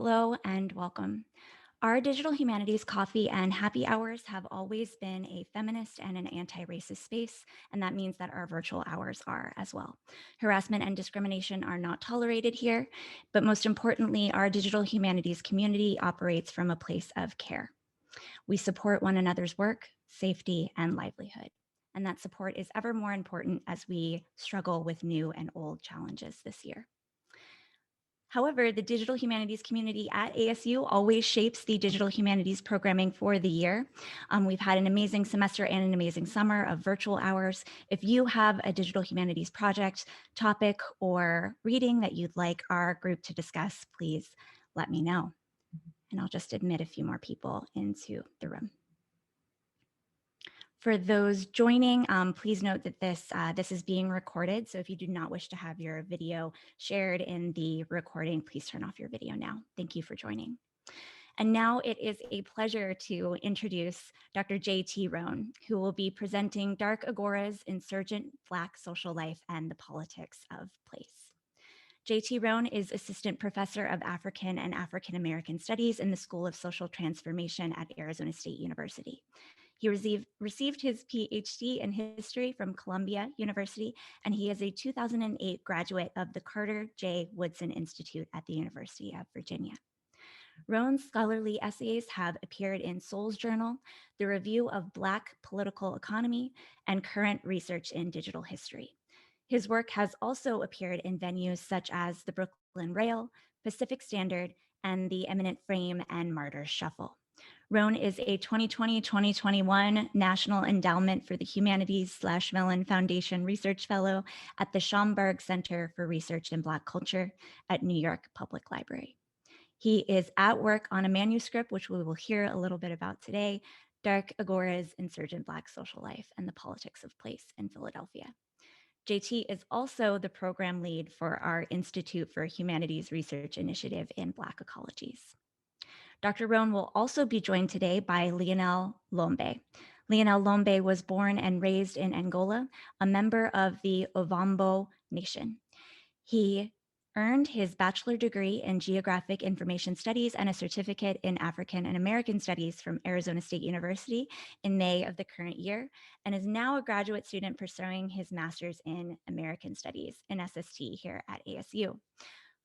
Hello and welcome. Our digital humanities coffee and happy hours have always been a feminist and an anti-racist space, and that means that our virtual hours are as well. Harassment and discrimination are not tolerated here, but most importantly, our digital humanities community operates from a place of care. We support one another's work, safety, and livelihood. And that support is ever more important as we struggle with new and old challenges this year. However, the digital humanities community at ASU always shapes the digital humanities programming for the year. We've had an amazing semester and an amazing summer of virtual hours. If you have a digital humanities project, topic, or reading that you'd like our group to discuss, please let me know. And I'll just admit a few more people into the room. For those joining, please note that this is being recorded. So if you do not wish to have your video shared in the recording, please turn off your video now. Thank you for joining. And now it is a pleasure to introduce Dr. J.T. Roane, who will be presenting Dark Agoras, Insurgent Black Social Life and the Politics of Place. J.T. Roane is Assistant Professor of African and African American Studies in the School of Social Transformation at Arizona State University. He received his PhD in history from Columbia University, and he is a 2008 graduate of the Carter J. Woodson Institute at the University of Virginia. Roane's scholarly essays have appeared in Soul's Journal, the Review of Black Political Economy, and Current Research in Digital History. His work has also appeared in venues such as the Brooklyn Rail, Pacific Standard, and the Eminent Frame and Martyrs Shuffle. Roane is a 2020-2021 National Endowment for the Humanities / Mellon Foundation Research Fellow at the Schomburg Center for Research in Black Culture at New York Public Library. He is at work on a manuscript, which we will hear a little bit about today, Dark Agoras, Insurgent Black Social Life and the Politics of Place in Philadelphia. JT is also the program lead for our Institute for Humanities Research Initiative in Black Ecologies. Dr. Roane will also be joined today by Leonel Lombe. Leonel Lombe was born and raised in Angola, a member of the Ovambo nation. He earned his bachelor degree in geographic information studies and a certificate in African and American studies from Arizona State University in May of the current year, and is now a graduate student pursuing his master's in American studies in SST here at ASU.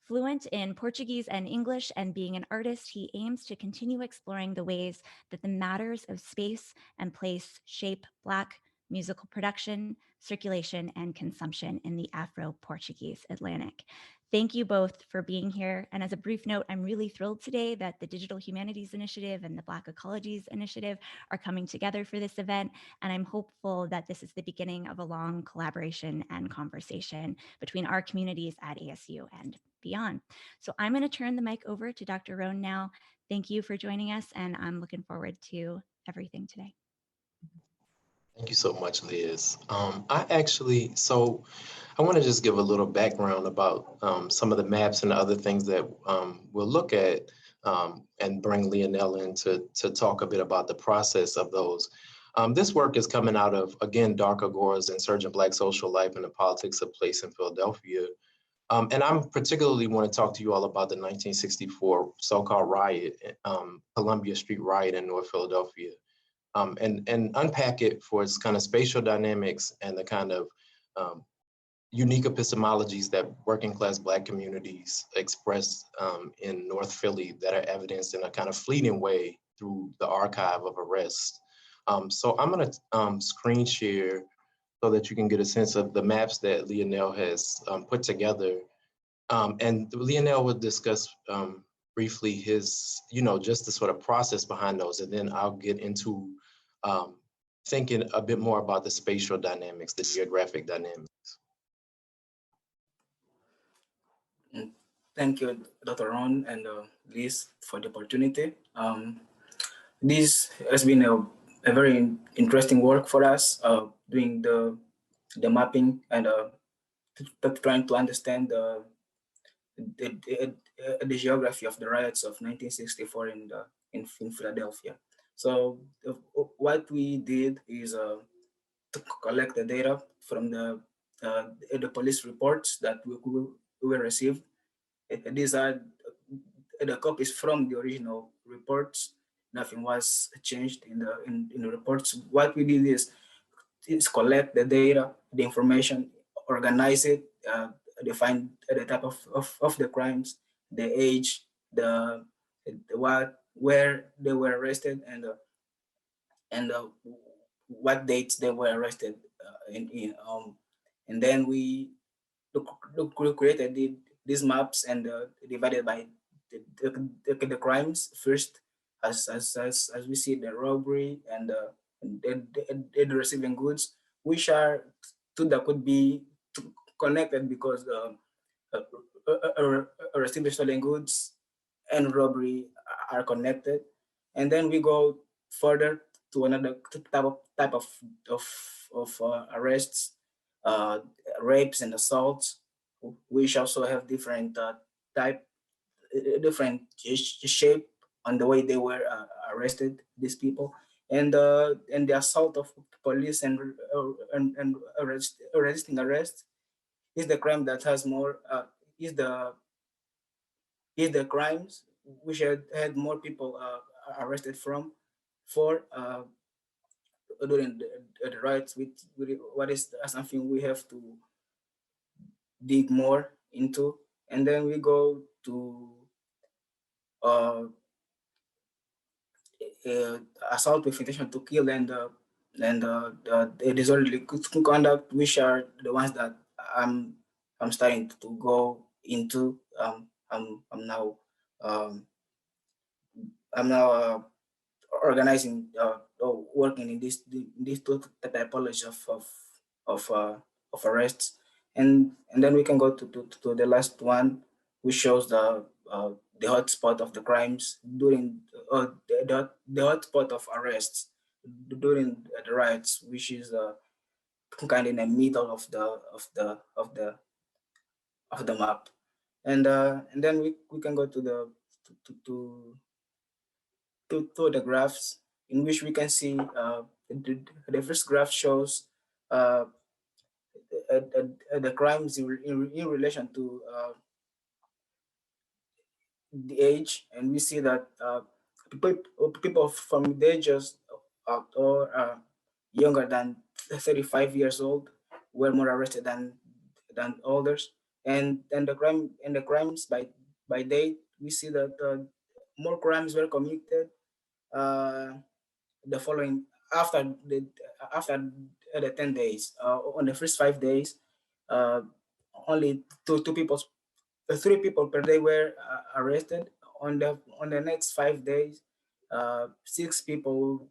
Fluent in Portuguese and English and being an artist, he aims to continue exploring the ways that the matters of space and place shape Black musical production, circulation, and consumption in the Afro-Portuguese Atlantic. Thank you both for being here. And as a brief note, I'm really thrilled today that the Digital Humanities Initiative and the Black Ecologies Initiative are coming together for this event. And I'm hopeful that this is the beginning of a long collaboration and conversation between our communities at ASU and beyond. So I'm going to turn the mic over to Dr. Roane now. Thank you for joining us, and I'm looking forward to everything today. Thank you so much, Liz. I want to just give a little background about some of the maps and the other things that we'll look at and bring Leonel in to talk a bit about the process of those. This work is coming out of, again, Dark Agoras, Insurgent Black Social Life and the Politics of Place in Philadelphia. And I'm particularly want to talk to you all about the 1964 so-called riot, Columbia Street riot in North Philadelphia. And unpack it for its kind of spatial dynamics and the kind of unique epistemologies that working class Black communities express in North Philly that are evidenced in a kind of fleeting way through the archive of arrests. So I'm gonna screen share so that you can get a sense of the maps that Leonel has put together. And Leonel will discuss briefly his, just the sort of process behind those, and then I'll get into thinking a bit more about the spatial dynamics, the geographic dynamics. Thank you, Dr. Roane and Liz, for the opportunity. This has been a very interesting work for us, doing the mapping and trying to understand the geography of the riots of 1964 in Philadelphia. So what we did is to collect the data from the police reports that we received. These are the copies from the original reports. Nothing was changed in the reports. What we did is collect the data, the information, organize it, define the type of the crimes, the age, the what, where they were arrested, and what dates they were arrested and then we created these maps and divided by the crimes first, as we see the robbery and the receiving goods, which are two that could be connected because receiving stolen goods and robbery are connected. And then we go further to another type of arrests, uh, rapes and assaults, which also have different type, different shape on the way they were arrested. These people, and the assault of police and resisting arrest is the crime that has more is the crimes which had more people arrested for during the riots, with what is something we have to dig more into. And then we go to assault with intention to kill and the disorderly conduct, which are the ones that I'm starting to go into. I'm now organizing working in these two typologies of arrests, and then we can go to the last one, which shows the hotspot of the crimes during the hotspot of arrests during the riots, which is kind of in the middle of the map, and then we can go to to, to the graphs, in which we can see the first graph shows the crimes in relation to the age, and we see that people from the ages or younger than 35 years old were more arrested than others, and the crimes by date, we see that more crimes were committed the following after the 10 days. On the first 5 days, uh, only two people, 3 people per day were arrested. On the next 5 days, 6 people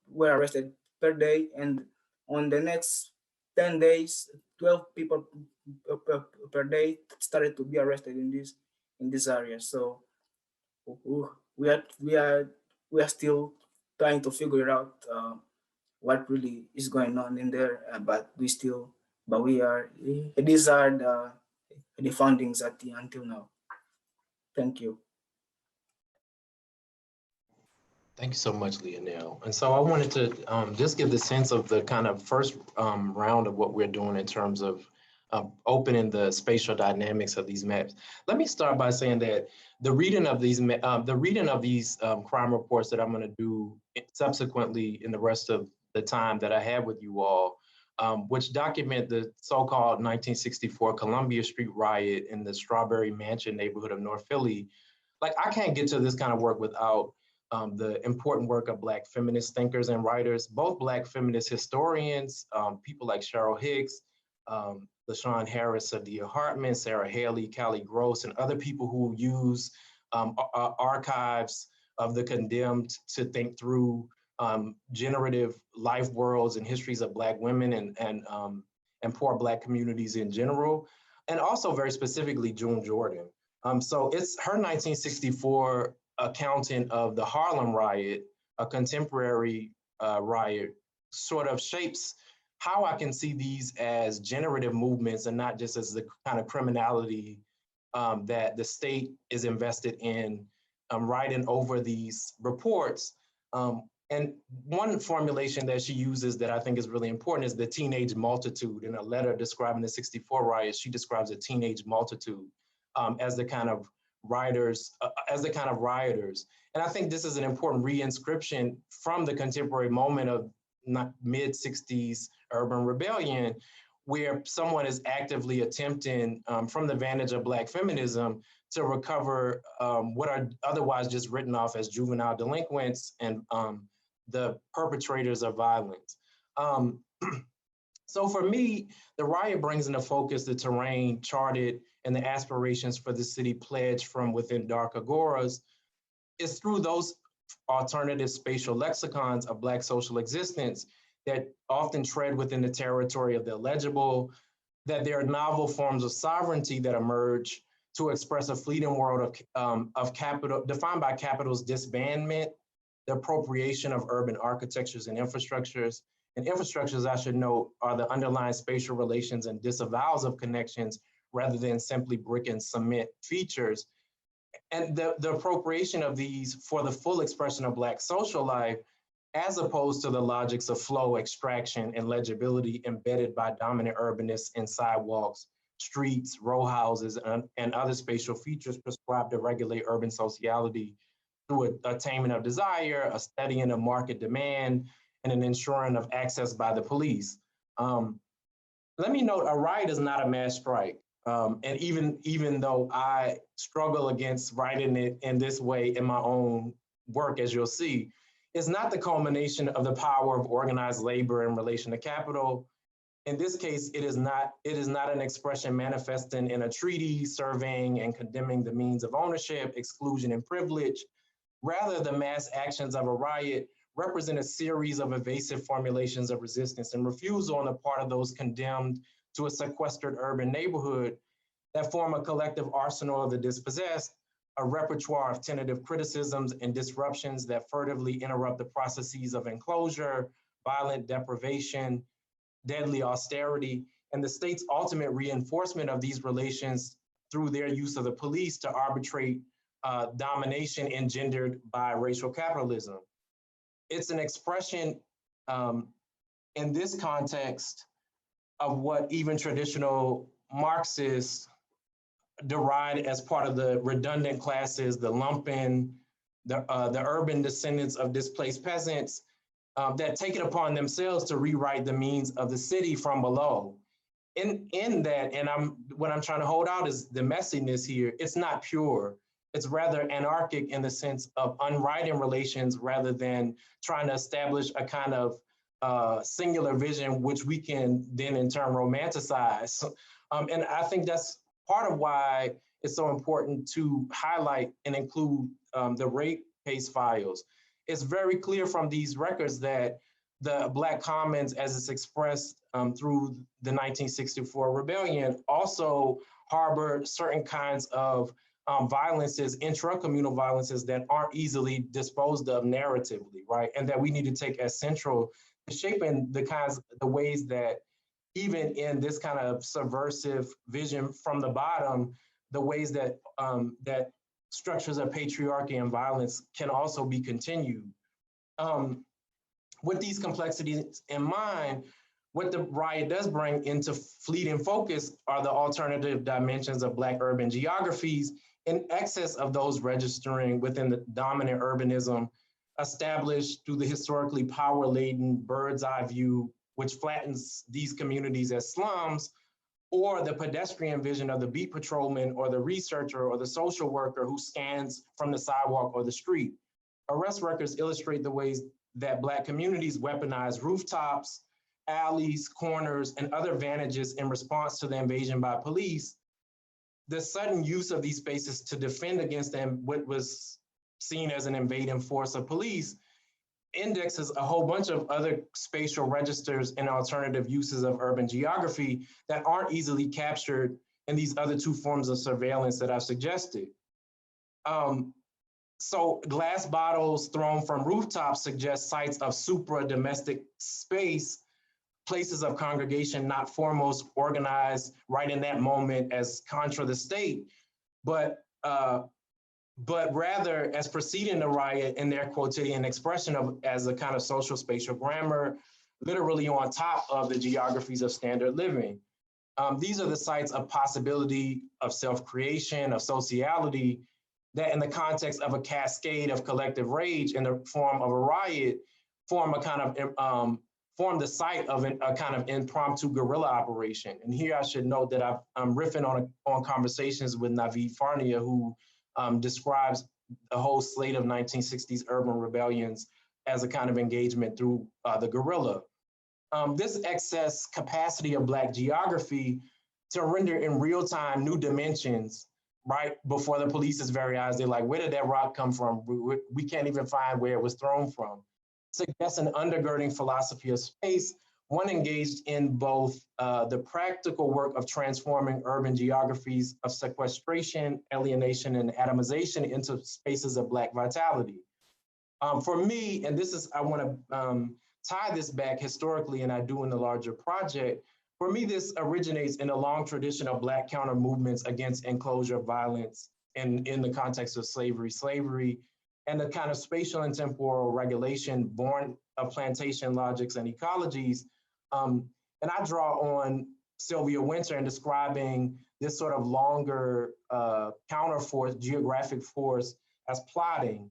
were arrested per day, and on the next 10 days, 12 people per day started to be arrested in this area. So we are still trying to figure out what really is going on in there, but we are, these are the findings until now. Thank you. Thank you so much, Lionel. And so I wanted to just give the sense of the kind of first round of what we're doing in terms of opening the spatial dynamics of these maps. Let me start by saying that the reading of these crime reports that I'm going to do subsequently in the rest of the time that I have with you all, which document the so-called 1964 Columbia Street riot in the Strawberry Mansion neighborhood of North Philly. Like, I can't get to this kind of work without the important work of Black feminist thinkers and writers, both Black feminist historians, people like Cheryl Hicks, LaShawn Harris, Sadia Hartman, Sarah Haley, Callie Gross, and other people who use archives of the condemned to think through generative life worlds and histories of Black women and poor Black communities in general, and also very specifically June Jordan. So it's her 1964 accounting of the Harlem Riot, a contemporary riot, sort of shapes how I can see these as generative movements and not just as the kind of criminality that the state is invested in writing over these reports. And one formulation that she uses that I think is really important is the teenage multitude. In a letter describing the '64 riots, she describes a teenage multitude as the kind of rioters, And I think this is an important reinscription from the contemporary moment of mid-60s urban rebellion, where someone is actively attempting, from the vantage of Black feminism, to recover what are otherwise just written off as juvenile delinquents and the perpetrators of violence. So for me, the riot brings into focus the terrain charted and the aspirations for the city pledged from within dark agoras. It's through those alternative spatial lexicons of Black social existence that often tread within the territory of the illegible, that there are novel forms of sovereignty that emerge to express a fleeting world of capital, defined by capital's disbandment, the appropriation of urban architectures and infrastructures. And infrastructures, I should note, are the underlying spatial relations and disavowals of connections rather than simply brick and cement features. And the appropriation of these for the full expression of Black social life, as opposed to the logics of flow, extraction, and legibility embedded by dominant urbanists in sidewalks, streets, row houses, and other spatial features prescribed to regulate urban sociality through attainment of desire, a studying of market demand, and an ensuring of access by the police. Let me note, a riot is not a mass strike. And even though I struggle against writing it in this way in my own work, as you'll see, it's not the culmination of the power of organized labor in relation to capital. In this case, it is not an expression manifesting in a treaty, surveying and condemning the means of ownership, exclusion, and privilege. Rather, the mass actions of a riot represent a series of evasive formulations of resistance and refusal on the part of those condemned to a sequestered urban neighborhood that form a collective arsenal of the dispossessed, a repertoire of tentative criticisms and disruptions that furtively interrupt the processes of enclosure, violent deprivation, deadly austerity, and the state's ultimate reinforcement of these relations through their use of the police to arbitrate domination engendered by racial capitalism. It's an expression in this context of what even traditional Marxists deride as part of the redundant classes, the lumpen, the urban descendants of displaced peasants that take it upon themselves to rewrite the means of the city from below. In that, and what I'm trying to hold out is the messiness here. It's not pure. It's rather anarchic in the sense of unwriting relations rather than trying to establish a kind of singular vision, which we can then in turn romanticize. And I think that's part of why it's so important to highlight and include the rape case files. It's very clear from these records that the Black Commons, as it's expressed through the 1964 rebellion, also harbor certain kinds of violences, intra-communal violences that aren't easily disposed of narratively, right? And that we need to take as central to shaping the ways that even in this kind of subversive vision from the bottom, the ways that that structures of patriarchy and violence can also be continued. With these complexities in mind, what the riot does bring into fleeting focus are the alternative dimensions of Black urban geographies in excess of those registering within the dominant urbanism established through the historically power-laden bird's eye view, which flattens these communities as slums, or the pedestrian vision of the beat patrolman or the researcher or the social worker who scans from the sidewalk or the street. Arrest records illustrate the ways that Black communities weaponize rooftops, alleys, corners, and other vantages in response to the invasion by police. The sudden use of these spaces to defend against them, what was seen as an invading force of police, indexes a whole bunch of other spatial registers and alternative uses of urban geography that aren't easily captured in these other two forms of surveillance that I've suggested. So glass bottles thrown from rooftops suggest sites of supra-domestic space, places of congregation not foremost organized right in that moment as contra the state, but rather as preceding the riot in their quotidian expression of as a kind of social spatial grammar, literally on top of the geographies of standard living. These are the sites of possibility, of self-creation, of sociality, that in the context of a cascade of collective rage in the form of a riot, form the site of a kind of impromptu guerrilla operation. And here I should note that I'm riffing on conversations with Naveed Farnia, who describes the whole slate of 1960s urban rebellions as a kind of engagement through the guerrilla. This excess capacity of Black geography to render in real time new dimensions, right before the police's very eyes, they're like, where did that rock come from? We can't even find where it was thrown from. Suggests an undergirding philosophy of space, one engaged in both the practical work of transforming urban geographies of sequestration, alienation, and atomization into spaces of Black vitality. For me, and this is, I want to tie this back historically, and I do in the larger project, for me, this originates in a long tradition of Black counter movements against enclosure violence in the context of slavery, and the kind of spatial and temporal regulation born of plantation logics and ecologies. And I draw on Sylvia Winter in describing this sort of longer counter force, geographic force as plotting.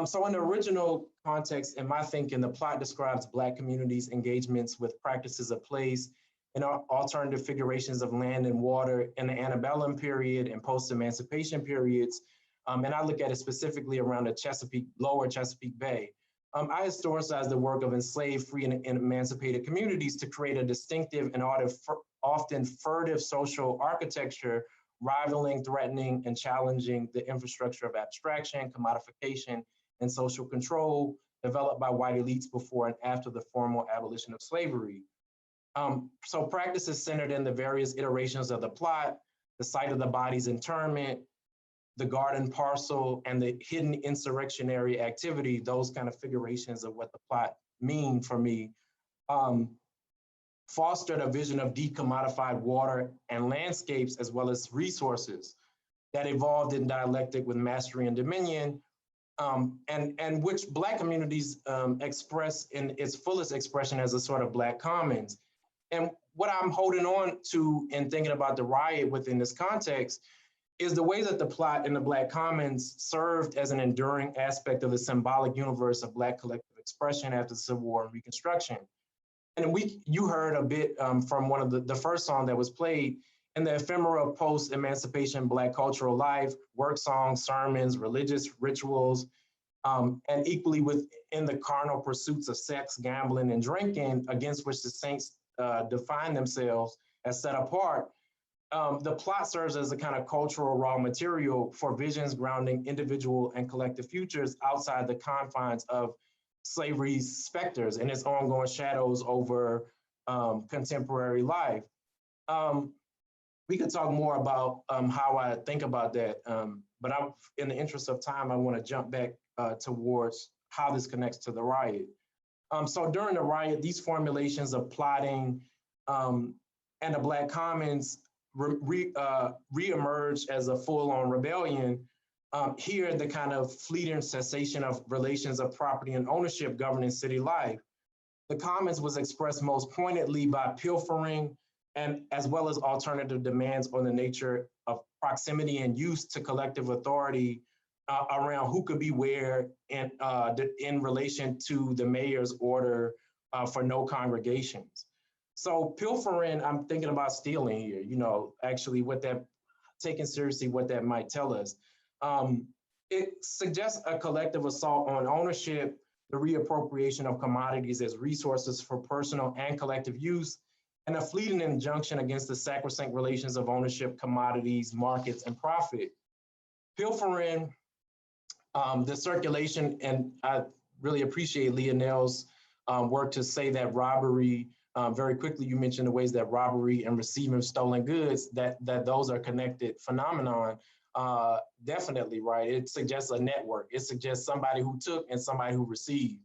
So in the original context, in my thinking, the plot describes Black communities' engagements with practices of place and alternative figurations of land and water in the antebellum period and post-emancipation periods. And I look at it specifically around the lower Chesapeake Bay. I historicize the work of enslaved, free, and emancipated communities to create a distinctive and often furtive social architecture, rivaling, threatening, and challenging the infrastructure of abstraction, commodification, and social control developed by white elites before and after the formal abolition of slavery. So practices centered in the various iterations of the plot, the site of the body's interment, the garden parcel, and the hidden insurrectionary activity, those kind of figurations of what the plot mean for me, fostered a vision of decommodified water and landscapes as well as resources that evolved in dialectic with mastery and dominion, and which Black communities express in its fullest expression as a sort of Black commons. And what I'm holding on to in thinking about the riot within this context is the way that the plot in the Black commons served as an enduring aspect of the symbolic universe of Black collective expression after the Civil War and Reconstruction. And you heard a bit from one of the first song that was played in the ephemera of post-emancipation Black cultural life, work songs, sermons, religious rituals, and equally within the carnal pursuits of sex, gambling, and drinking against which the saints define themselves as set apart. The plot serves as a kind of cultural raw material for visions grounding individual and collective futures outside the confines of slavery's specters and its ongoing shadows over contemporary life. We could talk more about how I think about that, but in the interest of time, I want to jump back towards how this connects to the riot. So during the riot, these formulations of plotting and the Black commons re-emerge as a full-on rebellion. Here, the kind of fleeting cessation of relations of property and ownership governing city life. The commons was expressed most pointedly by pilfering and as well as alternative demands on the nature of proximity and use to collective authority around who could be where and in relation to the mayor's order for no congregations. So pilfering, I'm thinking about stealing here, actually taking seriously what that might tell us. It suggests a collective assault on ownership, the reappropriation of commodities as resources for personal and collective use, and a fleeting injunction against the sacrosanct relations of ownership, commodities, markets, and profit. Pilfering, the circulation, and I really appreciate Lionel's work to say that robbery, very quickly you mentioned the ways that robbery and receiving stolen goods, that those are connected phenomenon. Definitely, right? It suggests a network. It suggests somebody who took and somebody who received.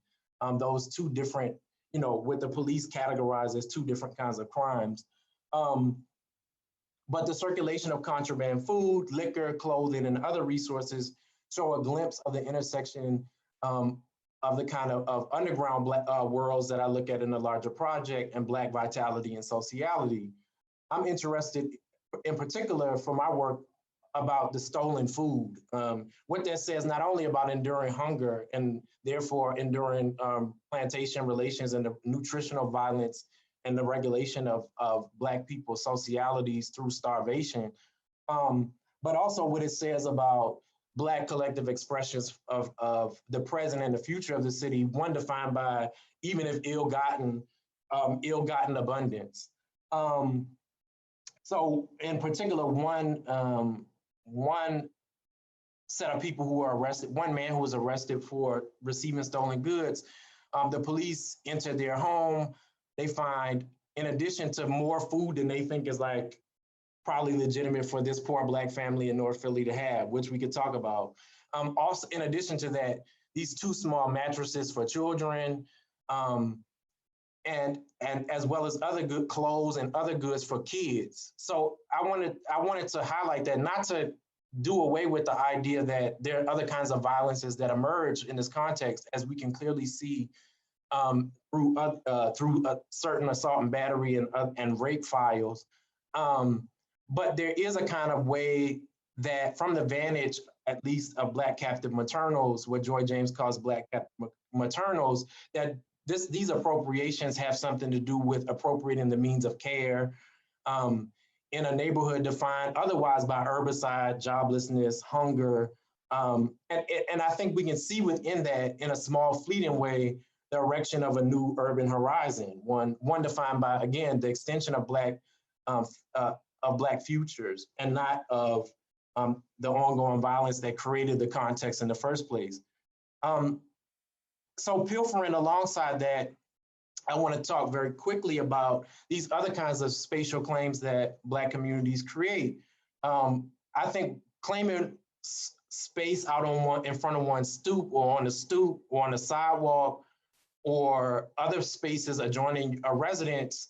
Those two different, what the police categorize as two different kinds of crimes. But the circulation of contraband food, liquor, clothing, and other resources show a glimpse of the intersection of the kind of underground worlds that I look at in the larger project and Black vitality and sociality. I'm interested in particular for my work about the stolen food. What that says not only about enduring hunger and therefore enduring plantation relations and the nutritional violence and the regulation of Black people's socialities through starvation, but also what it says about Black collective expressions of the present and the future of the city, one defined by, even if ill-gotten abundance. So in particular, one set of people who were arrested, one man who was arrested for receiving stolen goods, the police entered their home. They find, in addition to more food than they think is like probably legitimate for this poor Black family in North Philly to have, which we could talk about. Also, in addition to that, these 2 small mattresses for children, and as well as other good clothes and other goods for kids. So I wanted to highlight that, not to do away with the idea that there are other kinds of violences that emerge in this context, as we can clearly see through certain assault and battery and rape files. But there is a kind of way that, from the vantage, at least of Black captive maternals, what Joy James calls Black captive maternals, that these appropriations have something to do with appropriating the means of care in a neighborhood defined otherwise by herbicide, joblessness, hunger. And I think we can see within that, in a small fleeting way, the erection of a new urban horizon, one defined by, again, the extension of Black futures, and not of the ongoing violence that created the context in the first place. So pilfering alongside that, I want to talk very quickly about these other kinds of spatial claims that Black communities create. I think claiming space out on in front of one's stoop, or on the stoop, or on the sidewalk, or other spaces adjoining a residence,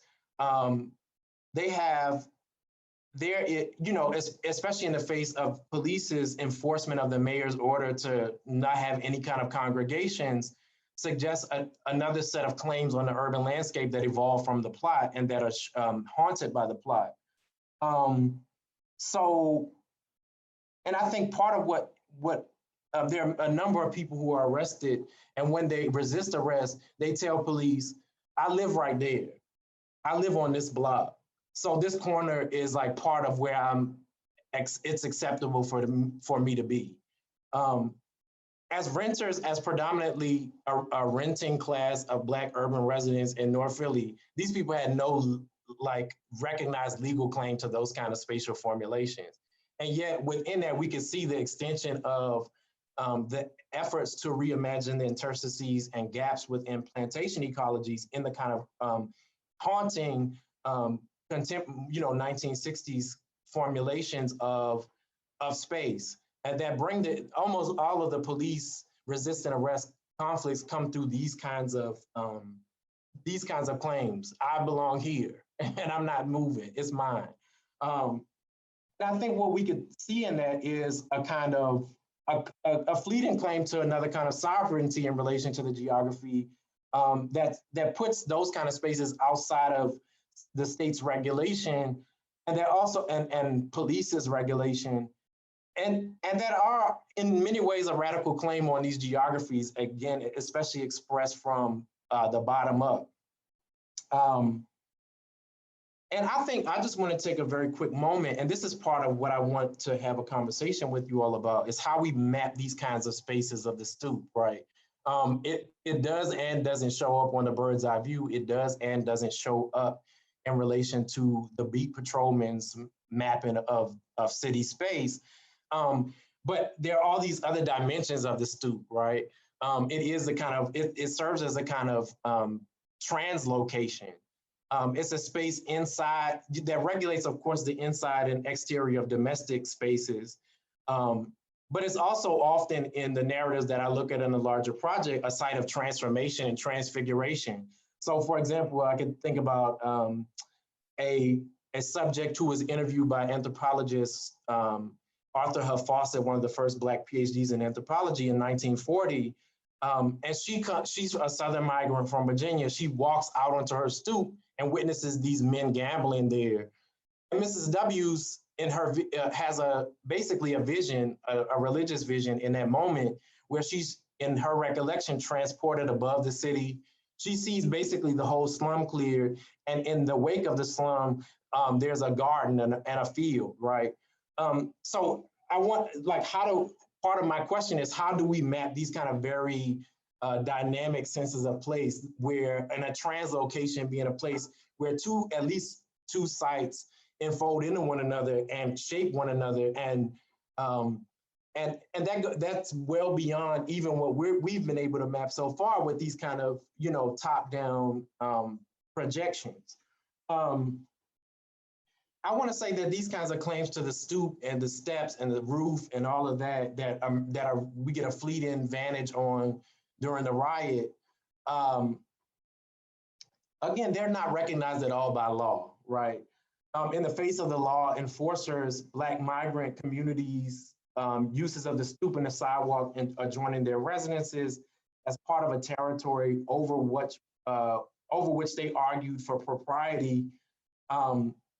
especially in the face of police's enforcement of the mayor's order to not have any kind of congregations, suggests another set of claims on the urban landscape that evolved from the plot and that are haunted by the plot. And I think part of what there are a number of people who are arrested, and when they resist arrest, they tell police, I live right there. I live on this block. So this corner is like part of where it's acceptable for me to be. As renters, as predominantly a renting class of Black urban residents in North Philly, these people had no recognized legal claim to those kind of spatial formulations. And yet within that, we can see the extension of the efforts to reimagine the interstices and gaps within plantation ecologies in the kind of haunting 1960s formulations of space. And that bring almost all of the police resistant arrest conflicts come through these kinds of claims. I belong here and I'm not moving, it's mine. And I think what we could see in that is a kind of a fleeting claim to another kind of sovereignty in relation to the geography that puts those kind of spaces outside of the state's regulation, and that also and police's regulation, and that are in many ways a radical claim on these geographies, again, especially expressed from the bottom up. And I think I just want to take a very quick moment, and this is part of what I want to have a conversation with you all about, is how we map these kinds of spaces of the stoop, right? It does and doesn't show up on the bird's eye view. It does and doesn't show up in relation to the beat patrolman's mapping of city space. But there are all these other dimensions of the stoop, right? It is a kind of, it serves as a kind of translocation. It's a space inside that regulates, of course, the inside and exterior of domestic spaces. But it's also often in the narratives that I look at in a larger project, a site of transformation and transfiguration. So for example, I could think about a subject who was interviewed by anthropologist Arthur Huff Fawcett, one of the first Black PhDs in anthropology in 1940. And she's a Southern migrant from Virginia. She walks out onto her stoop and witnesses these men gambling there. And Mrs. W's has basically a vision, a religious vision in that moment where she's, in her recollection, transported above the city. She sees basically the whole slum cleared, and in the wake of the slum, there's a garden and a field, right? So I want, like, part of my question is, how do we map these kind of very dynamic senses of place, where in a translocation being a place where at least two sites enfold into one another and shape one another, and that's well beyond even what we've been able to map so far with these kind of, you know, top-down projections. I want to say that these kinds of claims to the stoop and the steps and the roof and all of that we get a fleeting vantage on during the riot. Again, they're not recognized at all by law, right? In the face of the law, enforcers, Black migrant communities, uses of the stoop and the sidewalk adjoining their residences as part of a territory over which they argued for propriety,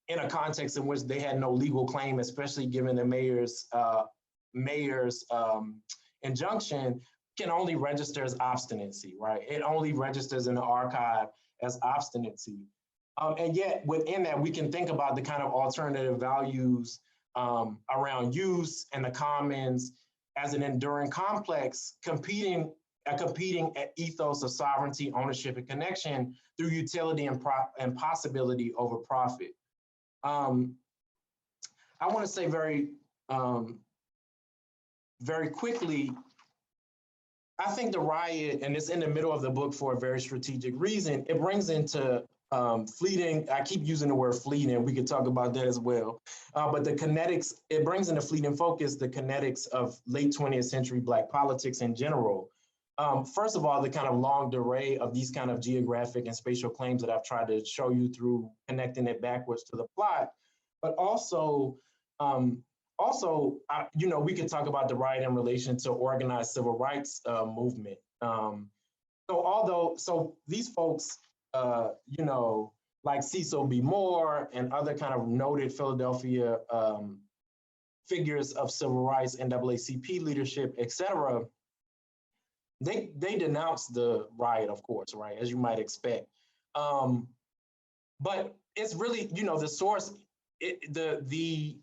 in a context in which they had no legal claim, especially given the mayor's injunction, can only register as obstinacy, right? It only registers in the archive as obstinacy. And yet within that, we can think about the kind of alternative values around use and the commons as an enduring complex, competing ethos of sovereignty, ownership, and connection through utility and possibility over profit. I want to say very quickly, I think the riot, and it's in the middle of the book for a very strategic reason, it brings into fleeting, I keep using the word fleeting, we could talk about that as well, but the kinetics, it brings into fleeting focus the kinetics of late 20th century Black politics in general. First of all, the kind of long array of these kind of geographic and spatial claims that I've tried to show you through connecting it backwards to the plot, but also, you know, we could talk about the riot in relation to organized civil rights movement. So these folks, you know, like Cecil B. Moore and other kind of noted Philadelphia figures of civil rights, NAACP leadership, et cetera, they denounced the riot, of course, right, as you might expect. But it's really, you know, the source, the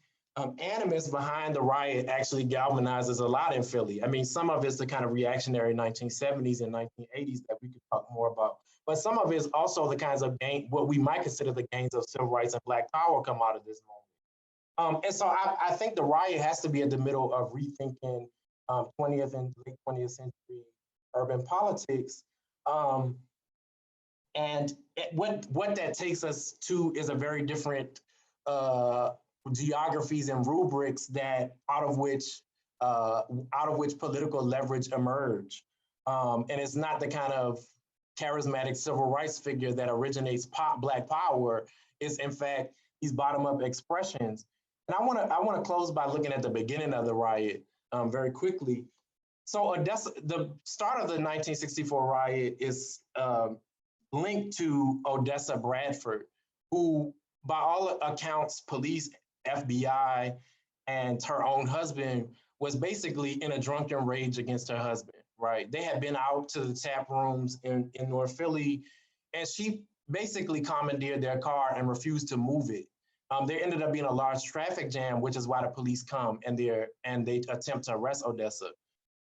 animus behind the riot actually galvanizes a lot in Philly. I mean, some of it's the kind of reactionary 1970s and 1980s that we could talk more about, but some of it is also the kinds of what we might consider the gains of civil rights and Black power come out of this moment. And so I think the riot has to be at the middle of rethinking 20th and late 20th century urban politics. And what that takes us to is a very different geographies and rubrics that out of which political leverage emerge. And it's not the kind of charismatic civil rights figure that originates Black power. It's in fact these bottom-up expressions. And I want to close by looking at the beginning of the riot very quickly. So Odessa, the start of the 1964 riot is linked to Odessa Bradford, who by all accounts, police, FBI, and her own husband was basically in a drunken rage against her husband, right? They had been out to the tap rooms in North Philly, and she basically commandeered their car and refused to move it. There ended up being a large traffic jam, which is why the police come and they attempt to arrest Odessa.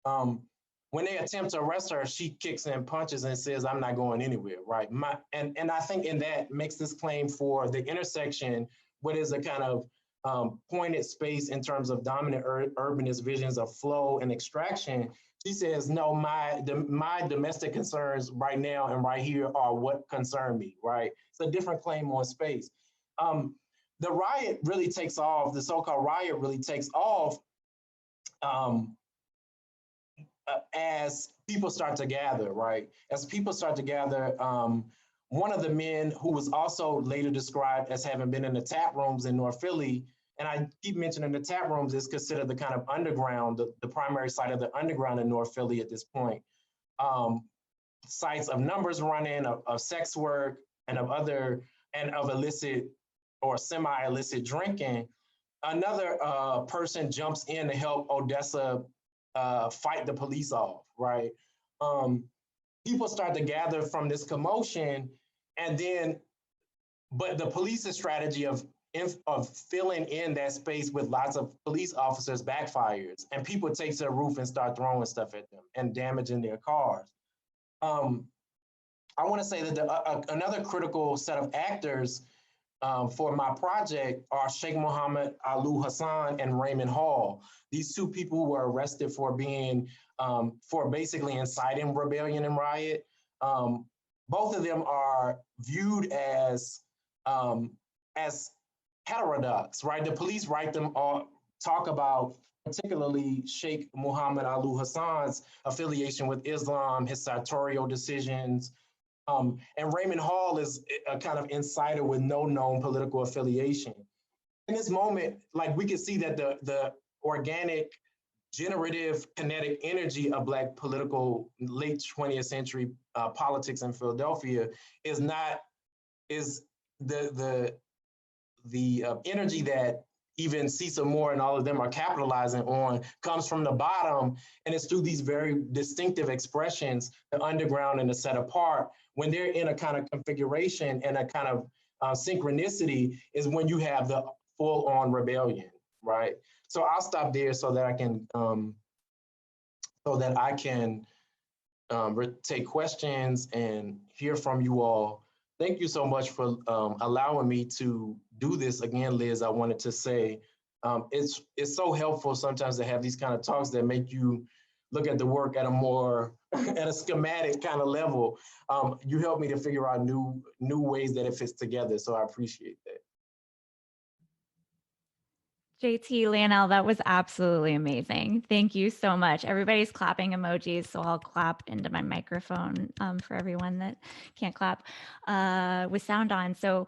When they attempt to arrest her, she kicks and punches and says, "I'm not going anywhere," right? And I think in that makes this claim for the intersection, what is a kind of pointed space in terms of dominant urbanist visions of flow and extraction. She says, no, my domestic concerns right now and right here are what concern me, right? It's a different claim on space. The riot really takes off, the so-called riot really takes off as people start to gather, right? As people start to gather, one of the men who was also later described as having been in the tap rooms in North Philly, and I keep mentioning the tap rooms, is considered the kind of underground, the primary site of the underground in North Philly at this point. Sites of numbers running, of sex work, and of illicit or semi-illicit drinking. another person jumps in to help Odessa fight the police off, right? People start to gather from this commotion, and then, but the police's strategy of filling in that space with lots of police officers backfires, and people take to the roof and start throwing stuff at them and damaging their cars. I want to say that another critical set of actors for my project are Sheikh Mohammed Alu Hassan and Raymond Hall. These two people were arrested for being, for basically inciting rebellion and riot. Both of them are viewed as heterodox, right? The police write them all, talk about particularly Sheikh Mohammed Alu Hassan's affiliation with Islam, his sartorial decisions, and Raymond Hall is a kind of insider with no known political affiliation. In this moment, like we can see that the organic, generative, kinetic energy of Black political late 20th century politics in Philadelphia is the energy that even Cecil Moore and all of them are capitalizing on comes from the bottom, and it's through these very distinctive expressions, the underground and the set apart, when they're in a kind of configuration and a kind of synchronicity is when you have the full-on rebellion, right? So I'll stop there so that I can take questions and hear from you all. Thank you so much for allowing me to do this again, Liz. I wanted to say it's so helpful sometimes to have these kind of talks that make you look at the work at a more at a schematic kind of level. You helped me to figure out new ways that it fits together. So I appreciate that. JT, Lionel, that was absolutely amazing. Thank you so much. Everybody's clapping emojis, so I'll clap into my microphone for everyone that can't clap with sound on. So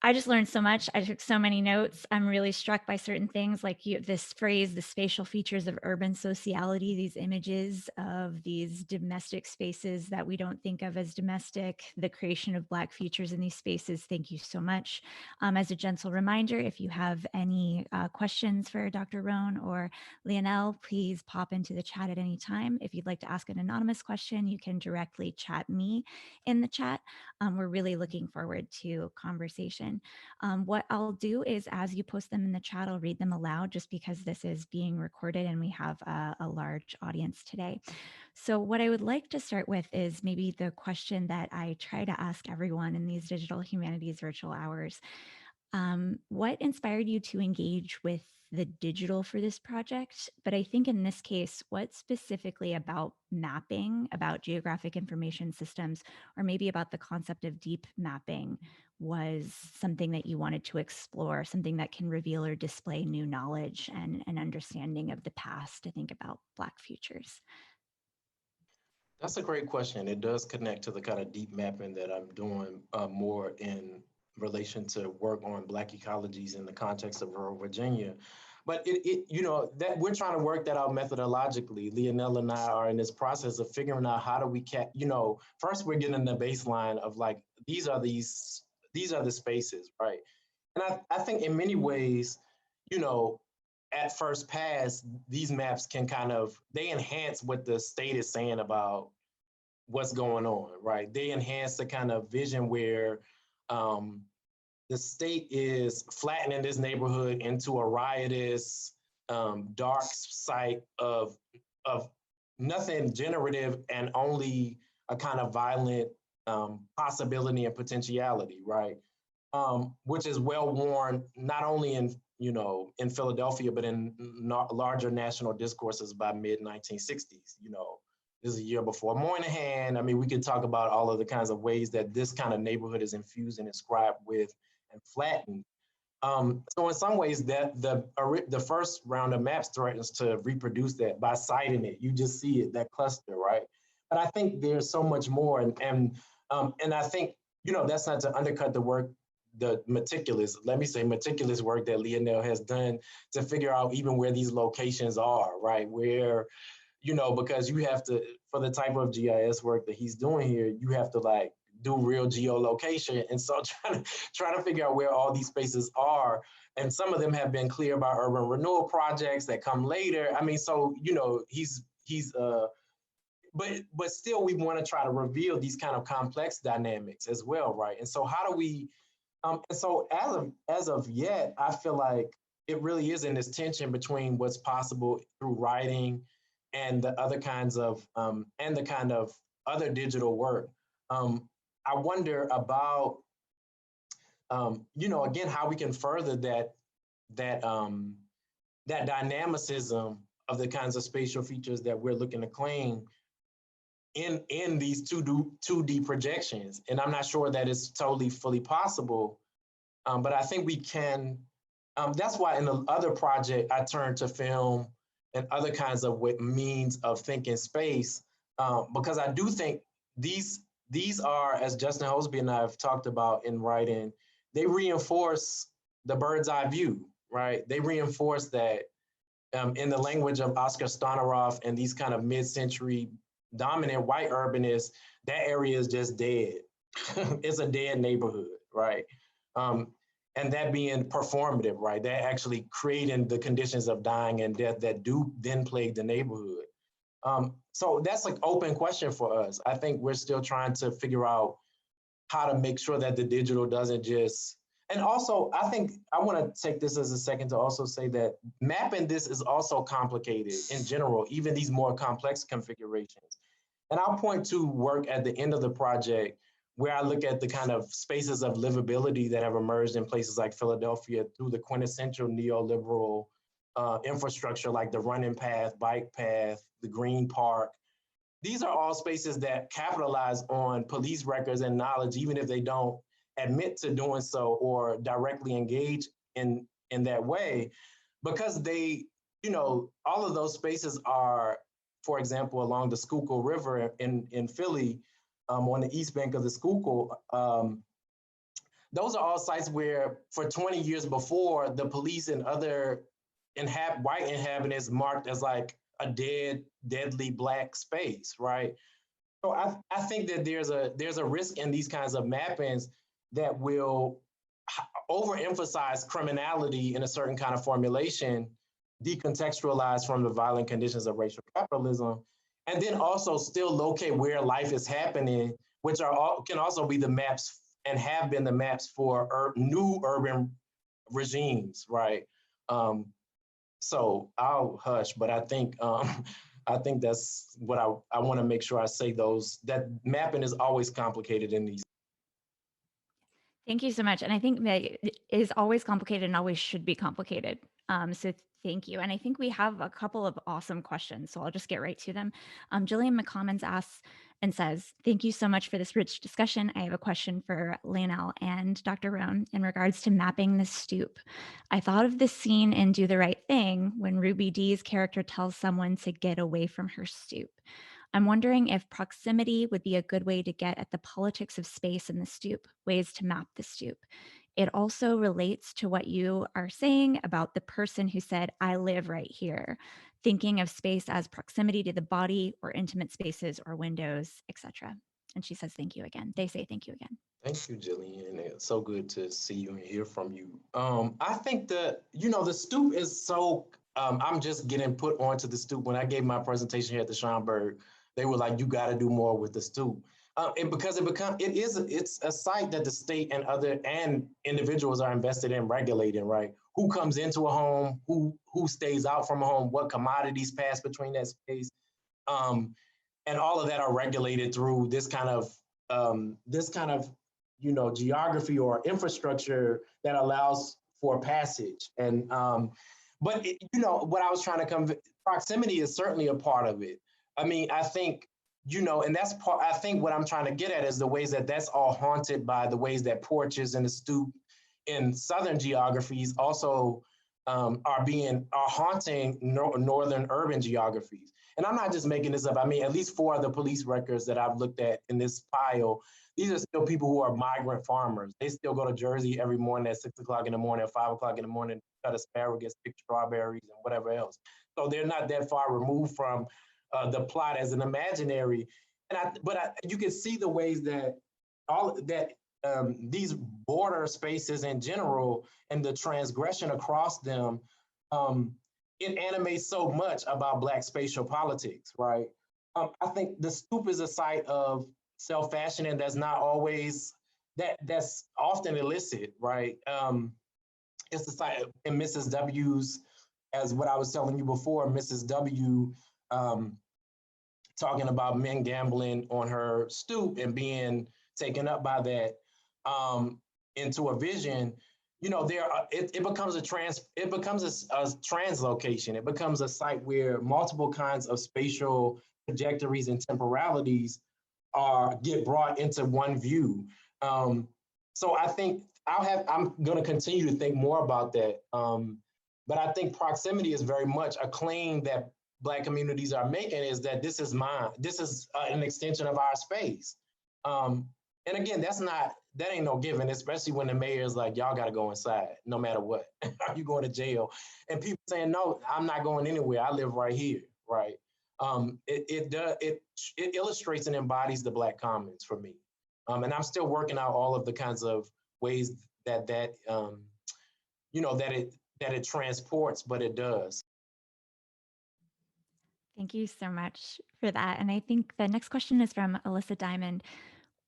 I just learned so much. I took so many notes. I'm really struck by certain things like this phrase, the spatial features of urban sociality, these images of these domestic spaces that we don't think of as domestic, the creation of Black futures in these spaces. Thank you so much. As a gentle reminder, if you have any questions for Dr. Roane or Lionel, please pop into the chat at any time. If you'd like to ask an anonymous question, you can directly chat me in the chat. We're really looking forward to conversation. What I'll do is, as you post them in the chat, I'll read them aloud just because this is being recorded and we have a large audience today. So what I would like to start with is maybe the question that I try to ask everyone in these digital humanities virtual hours. What inspired you to engage with the digital for this project? But I think in this case, what specifically about mapping, about geographic information systems, or maybe about the concept of deep mapping was something that you wanted to explore, something that can reveal or display new knowledge and an understanding of the past to think about Black futures? That's a great question. It does connect to the kind of deep mapping that I'm doing more in relation to work on Black ecologies in the context of rural Virginia. But that we're trying to work that out methodologically. Leonel and I are in this process of figuring out how do we first we're getting the baseline of like, these are the spaces, right? And I think in many ways, at first pass, these maps can they enhance what the state is saying about what's going on, right? They enhance the kind of vision where the state is flattening this neighborhood into a riotous, dark site of nothing generative and only a kind of violent possibility and potentiality, right? Which is well worn not only in Philadelphia, but in larger national discourses by mid-1960s. This is a year before Moynihan. I mean, we could talk about all of the kinds of ways that this kind of neighborhood is infused and inscribed with and flattened. So in some ways, that the first round of maps threatens to reproduce that by citing it. You just see it, that cluster, right? But I think there's so much more, and I think that's not to undercut the work, the meticulous work that Lionel has done to figure out even where these locations are, right? Where, because you have to, for the type of GIS work that he's doing here, you have to do real geolocation. And so trying to figure out where all these spaces are. And some of them have been cleared by urban renewal projects that come later. I mean, so, you know, but still we want to try to reveal these kind of complex dynamics as well, right? And so how do we, and so as of yet, I feel like it really is in this tension between what's possible through writing and the other kinds of, and the kind of other digital work. I wonder about, you know, again, how we can further that dynamicism of the kinds of spatial features that we're looking to claim in these 2D projections. And I'm not sure that it's totally fully possible, but I think we can. That's why in the other project, I turned to film and other kinds of means of thinking space, because I do think these are, as Justin Hosby and I have talked about in writing, they reinforce the bird's eye view, right? They reinforce that in the language of Oscar Stoneroff and these kind of mid-century dominant white urbanists, that area is just dead. It's a dead neighborhood, right? And that being performative, right? That actually creating the conditions of dying and death that do then plague the neighborhood. So that's like open question for us. I think we're still trying to figure out how to make sure that the digital doesn't just, and also I think I want to take this as a second to also say that mapping this is also complicated in general, even these more complex configurations. And I'll point to work at the end of the project where I look at the kind of spaces of livability that have emerged in places like Philadelphia through the quintessential neoliberal infrastructure, like the running path, bike path, the green park. These are all spaces that capitalize on police records and knowledge, even if they don't admit to doing so or directly engage in that way, because they, you know, all of those spaces are, for example, along the Schuylkill River in Philly, on the east bank of the Schuylkill, those are all sites where for 20 years before, the police and other white inhabitants marked as like a deadly Black space, right? So I think that there's a risk in these kinds of mappings that will overemphasize criminality in a certain kind of formulation, decontextualize from the violent conditions of racial capitalism, and then also still locate where life is happening, which can also be the maps and have been the maps for new urban regimes, right? So I'll hush, but I think that's what I want to make sure I say, that mapping is always complicated in these. Thank you so much. And I think that it is always complicated and always should be complicated. So thank you. And I think we have a couple of awesome questions, so I'll just get right to them. Jillian McCommons asks and says, thank you so much for this rich discussion. I have a question for Lionel and Dr. Roane in regards to mapping the stoop. I thought of this scene in Do the Right Thing when Ruby Dee's character tells someone to get away from her stoop. I'm wondering if proximity would be a good way to get at the politics of space in the stoop, ways to map the stoop. It also relates to what you are saying about the person who said, I live right here, thinking of space as proximity to the body or intimate spaces or windows, etc. And she says, thank you again. They say thank you again. Thank you, Jillian. It's so good to see you and hear from you. I think that, you know, the stoop is so, I'm just getting put onto the stoop. When I gave my presentation here at the Schomburg, they were like, you got to do more with the stoop. And because it's a site that the state and individuals are invested in regulating, right? Who comes into a home, who stays out from a home, what commodities pass between that space. And all of that are regulated through this kind of, you know, geography or infrastructure that allows for passage. And, but you know, what I was trying to convey, proximity is certainly a part of it. I mean, I think, you know, and that's part, I think what I'm trying to get at is the ways that that's all haunted by the ways that porches and the stoop in Southern geographies also are haunting Northern urban geographies. And I'm not just making this up. I mean, at least 4 of the police records that I've looked at in this pile, these are still people who are migrant farmers. They still go to Jersey every morning at 6 o'clock in the morning, at 5 o'clock in the morning, cut asparagus, pick strawberries and whatever else. So they're not that far removed from the plot as an imaginary. And you can see the ways that all that these border spaces in general and the transgression across them, it animates so much about Black spatial politics, right? I think the stoop is a site of self-fashioning that's not always, that's often illicit, right? It's the site in Mrs. W's, as what I was telling you before, Mrs. W talking about men gambling on her stoop and being taken up by that into a vision. You know, it becomes a translocation. It becomes a site where multiple kinds of spatial trajectories and temporalities get brought into one view. So I think I'm going to continue to think more about that. But I think proximity is very much a claim that Black communities are making, is that this is mine. This is an extension of our space. And again, that ain't no given, especially when the mayor is like, y'all got to go inside no matter what. Are you going to jail? And people saying, no, I'm not going anywhere. I live right here, right? It illustrates and embodies the Black commons for me. And I'm still working out all of the kinds of ways that it transports, but it does. Thank you so much for that. And I think the next question is from Alyssa Diamond.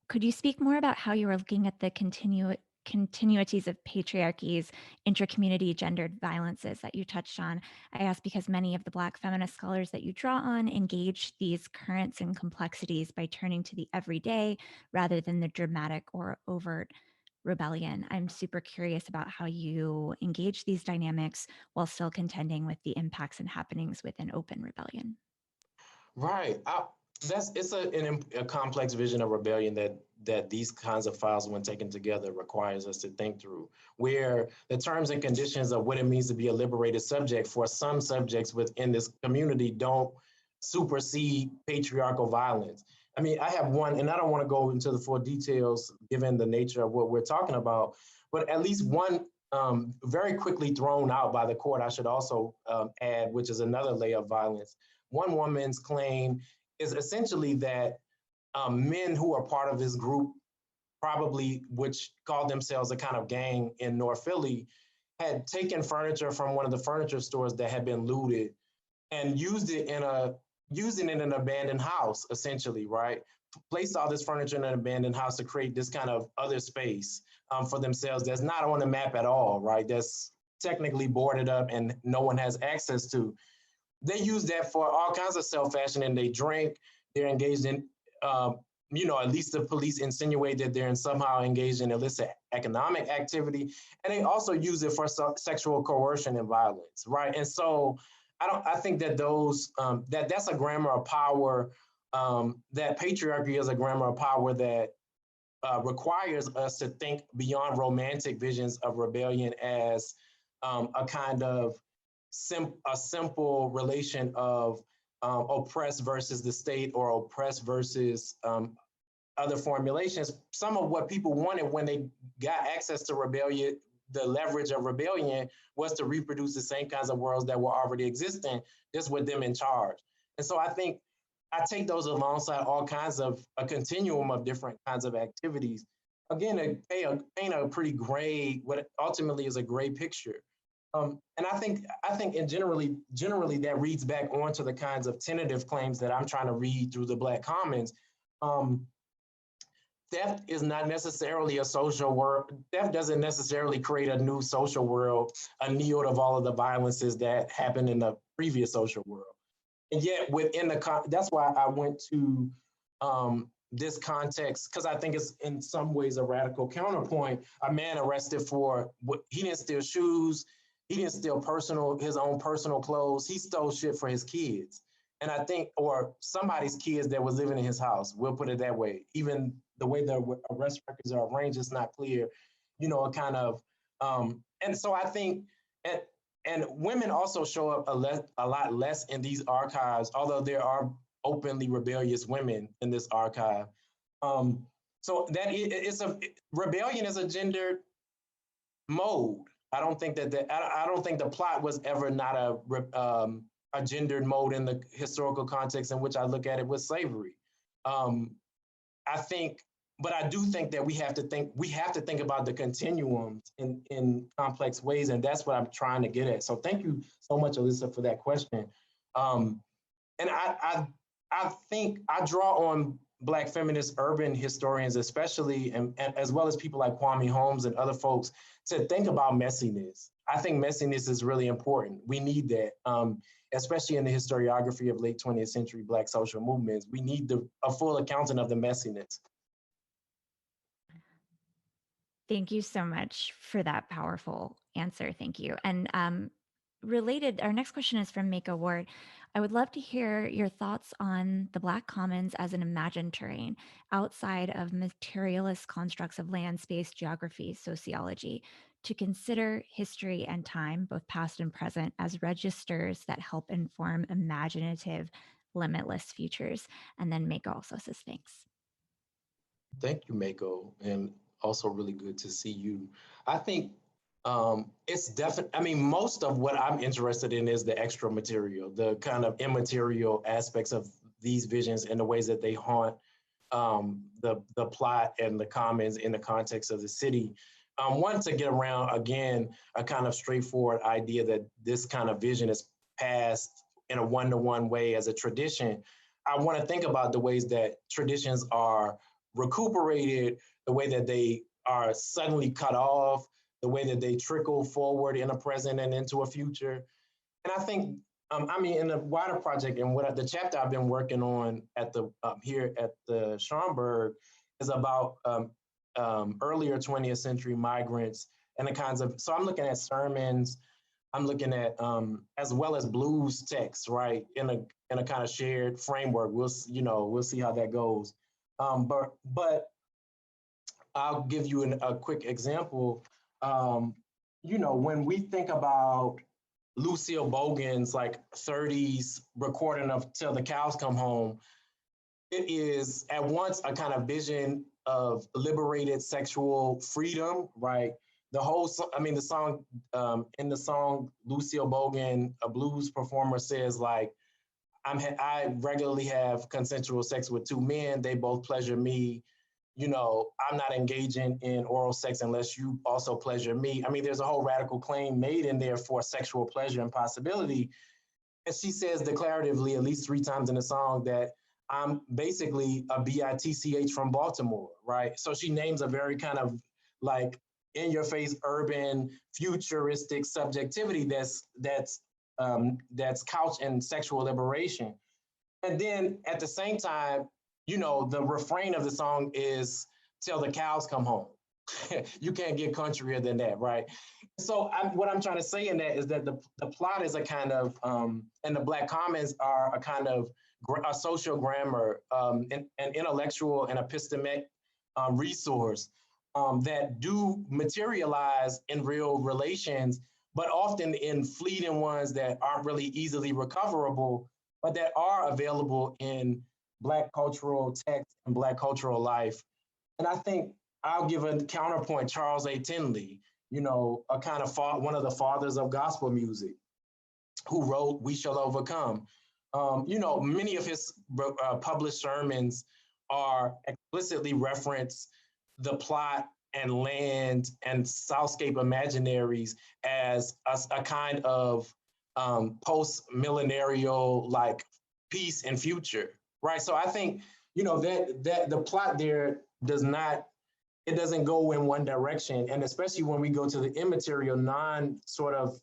Could you speak more about how you are looking at the continuities of patriarchies, intercommunity gendered violences that you touched on? I ask because many of the Black feminist scholars that you draw on engage these currents and complexities by turning to the everyday rather than the dramatic or overt rebellion. I'm super curious about how you engage these dynamics while still contending with the impacts and happenings within open rebellion. Right. It's a complex vision of rebellion that these kinds of files, when taken together, requires us to think through, where the terms and conditions of what it means to be a liberated subject for some subjects within this community don't supersede patriarchal violence. I mean, I have one, and I don't want to go into the full details given the nature of what we're talking about, but at least one very quickly thrown out by the court, I should also add, which is another layer of violence. One woman's claim is essentially that men who are part of this group, probably which called themselves a kind of gang in North Philly, had taken furniture from one of the furniture stores that had been looted and used it in an abandoned house, essentially, right? Placed all this furniture in an abandoned house to create this kind of other space for themselves that's not on the map at all, right? That's technically boarded up and no one has access to. They use that for all kinds of self-fashioning. They drink, they're engaged in, at least the police insinuate that they're somehow engaged in illicit economic activity. And they also use it for sexual coercion and violence, right? And so I think that that's a grammar of power, that patriarchy is a grammar of power that requires us to think beyond romantic visions of rebellion as a kind of a simple relation of oppressed versus the state, or oppressed versus other formulations. Some of what people wanted when they got access to rebellion, the leverage of rebellion, was to reproduce the same kinds of worlds that were already existing, just with them in charge. And so I think I take those alongside all kinds of a continuum of different kinds of activities. Again, to paint a pretty gray, what ultimately is a gray picture. And I think and generally that reads back onto the kinds of tentative claims that I'm trying to read through the Black Commons. Theft is not necessarily a social world. Theft doesn't necessarily create a new social world, a neo of all of the violences that happened in the previous social world. And yet within that's why I went to this context, because I think it's in some ways a radical counterpoint. A man arrested for he didn't steal shoes, he didn't steal his own personal clothes, he stole shit for his kids. And I think, or somebody's kids that was living in his house, we'll put it that way. Even the way the arrest records are arranged, it's not clear, a kind of, and so I think, and women also show up a lot less in these archives, although there are openly rebellious women in this archive. So rebellion is a gendered mode. I don't think the plot was ever not a gendered mode in the historical context in which I look at it with slavery. I think but I do think that we have to think about the continuums in complex ways, and that's what I'm trying to get at. So thank you so much, Alyssa, for that question. And I think I draw on Black feminist urban historians, especially, and as well as people like Kwame Holmes and other folks, to think about messiness. I think messiness is really important. We need that, especially in the historiography of late 20th century Black social movements. We need a full accounting of the messiness. Thank you so much for that powerful answer. Thank you. And related, our next question is from Mako Ward. I would love to hear your thoughts on the Black Commons as an imagined terrain outside of materialist constructs of land, space, geography, sociology, to consider history and time, both past and present, as registers that help inform imaginative, limitless futures. And then Mako also says thanks. Thank you, Mako, and also really good to see you. I think it's definitely, I mean, most of what I'm interested in is the extra material, the kind of immaterial aspects of these visions and the ways that they haunt the plot and the commons in the context of the city. One, to get around, again, a kind of straightforward idea that this kind of vision is passed in a one-to-one way as a tradition. I want to think about the ways that traditions are recuperated, the way that they are suddenly cut off, the way that they trickle forward in a present and into a future. And I think, I mean, in the wider project and what the chapter I've been working on at the here at the Schomburg is about earlier 20th century migrants and the kinds of, so I'm looking at sermons, I'm looking at, as well as blues texts, right, in a kind of shared framework. We'll see how that goes. But I'll give you a quick example. When we think about Lucille Bogan's like 30s recording of Till the Cows Come Home, it is at once a kind of vision of liberated sexual freedom, right? The song, in the song, Lucille Bogan, a blues performer, says like, I regularly have consensual sex with two men, they both pleasure me. I'm not engaging in oral sex unless you also pleasure me. I mean, there's a whole radical claim made in there for sexual pleasure and possibility. And she says declaratively, at least 3 times in the song, that I'm basically a BITCH from Baltimore, right? So she names a very kind of like in your face, urban, futuristic subjectivity that's couched in sexual liberation. And then at the same time, the refrain of the song is "Till the cows come home." You can't get countryer than that, right? So what I'm trying to say in that is that the plot is a kind of, and the Black Commons are a kind of a social grammar, an intellectual and epistemic resource that do materialize in real relations, but often in fleeting ones that aren't really easily recoverable, but that are available in Black cultural text and Black cultural life. And I think I'll give a counterpoint, Charles A. Tindley, a kind of one of the fathers of gospel music, who wrote We Shall Overcome. Many of his published sermons are explicitly reference the plot and land and soundscape imaginaries as a kind of post-millenarial like peace and future. Right. So I think, that the plot there doesn't go in one direction. And especially when we go to the immaterial, sort of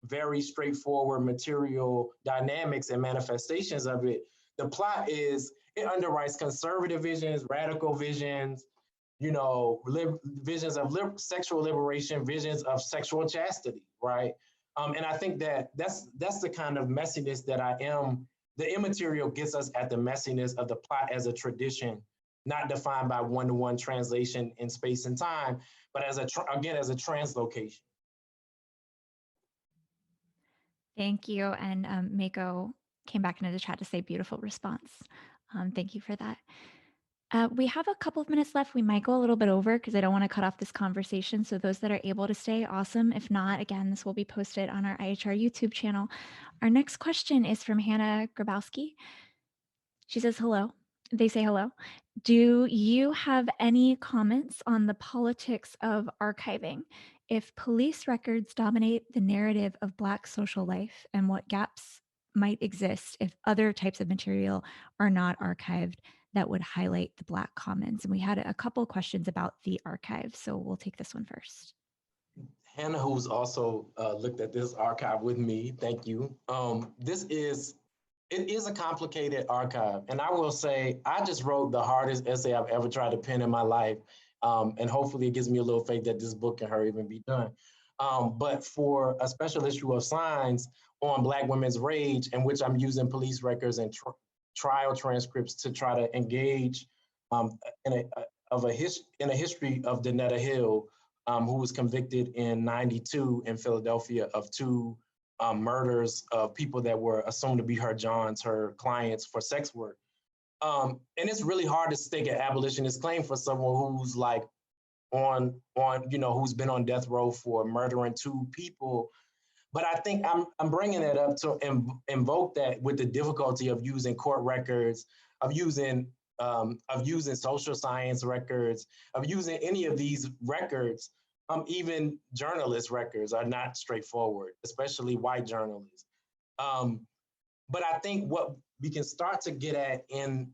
very straightforward material dynamics and manifestations of it, the plot it underwrites conservative visions, radical visions, visions of sexual liberation, visions of sexual chastity. Right. And I think that's the kind of messiness that the immaterial gets us at the messiness of the plot as a tradition, not defined by one-to-one translation in space and time, but as a translocation. Thank you. And Mako came back into the chat to say beautiful response. Thank you for that. We have a couple of minutes left. We might go a little bit over because I don't want to cut off this conversation. So those that are able to stay, awesome. If not, again, this will be posted on our IHR YouTube channel. Our next question is from Hannah Grabowski. She says, hello. They say hello. Do you have any comments on the politics of archiving? If police records dominate the narrative of Black social life, and what gaps might exist if other types of material are not archived that would highlight the Black commons? And we had a couple questions about the archive, so we'll take this one first. Hannah, who's also looked at this archive with me, thank you. It is a complicated archive. And I will say, I just wrote the hardest essay I've ever tried to pen in my life. And hopefully it gives me a little faith that this book can hurry even be done. But for a special issue of Signs on Black women's rage, in which I'm using police records and trial transcripts to try to engage in a history of Danetta Hill, who was convicted in '92 in Philadelphia of two murders of people that were assumed to be her Johns, her clients, for sex work. And it's really hard to stake an abolitionist claim for someone who's like who's been on death row for murdering two people. But I think I'm bringing that up to invoke that with the difficulty of using court records, of using social science records, of using any of these records. Even journalist records are not straightforward, especially white journalists. But I think what we can start to get at in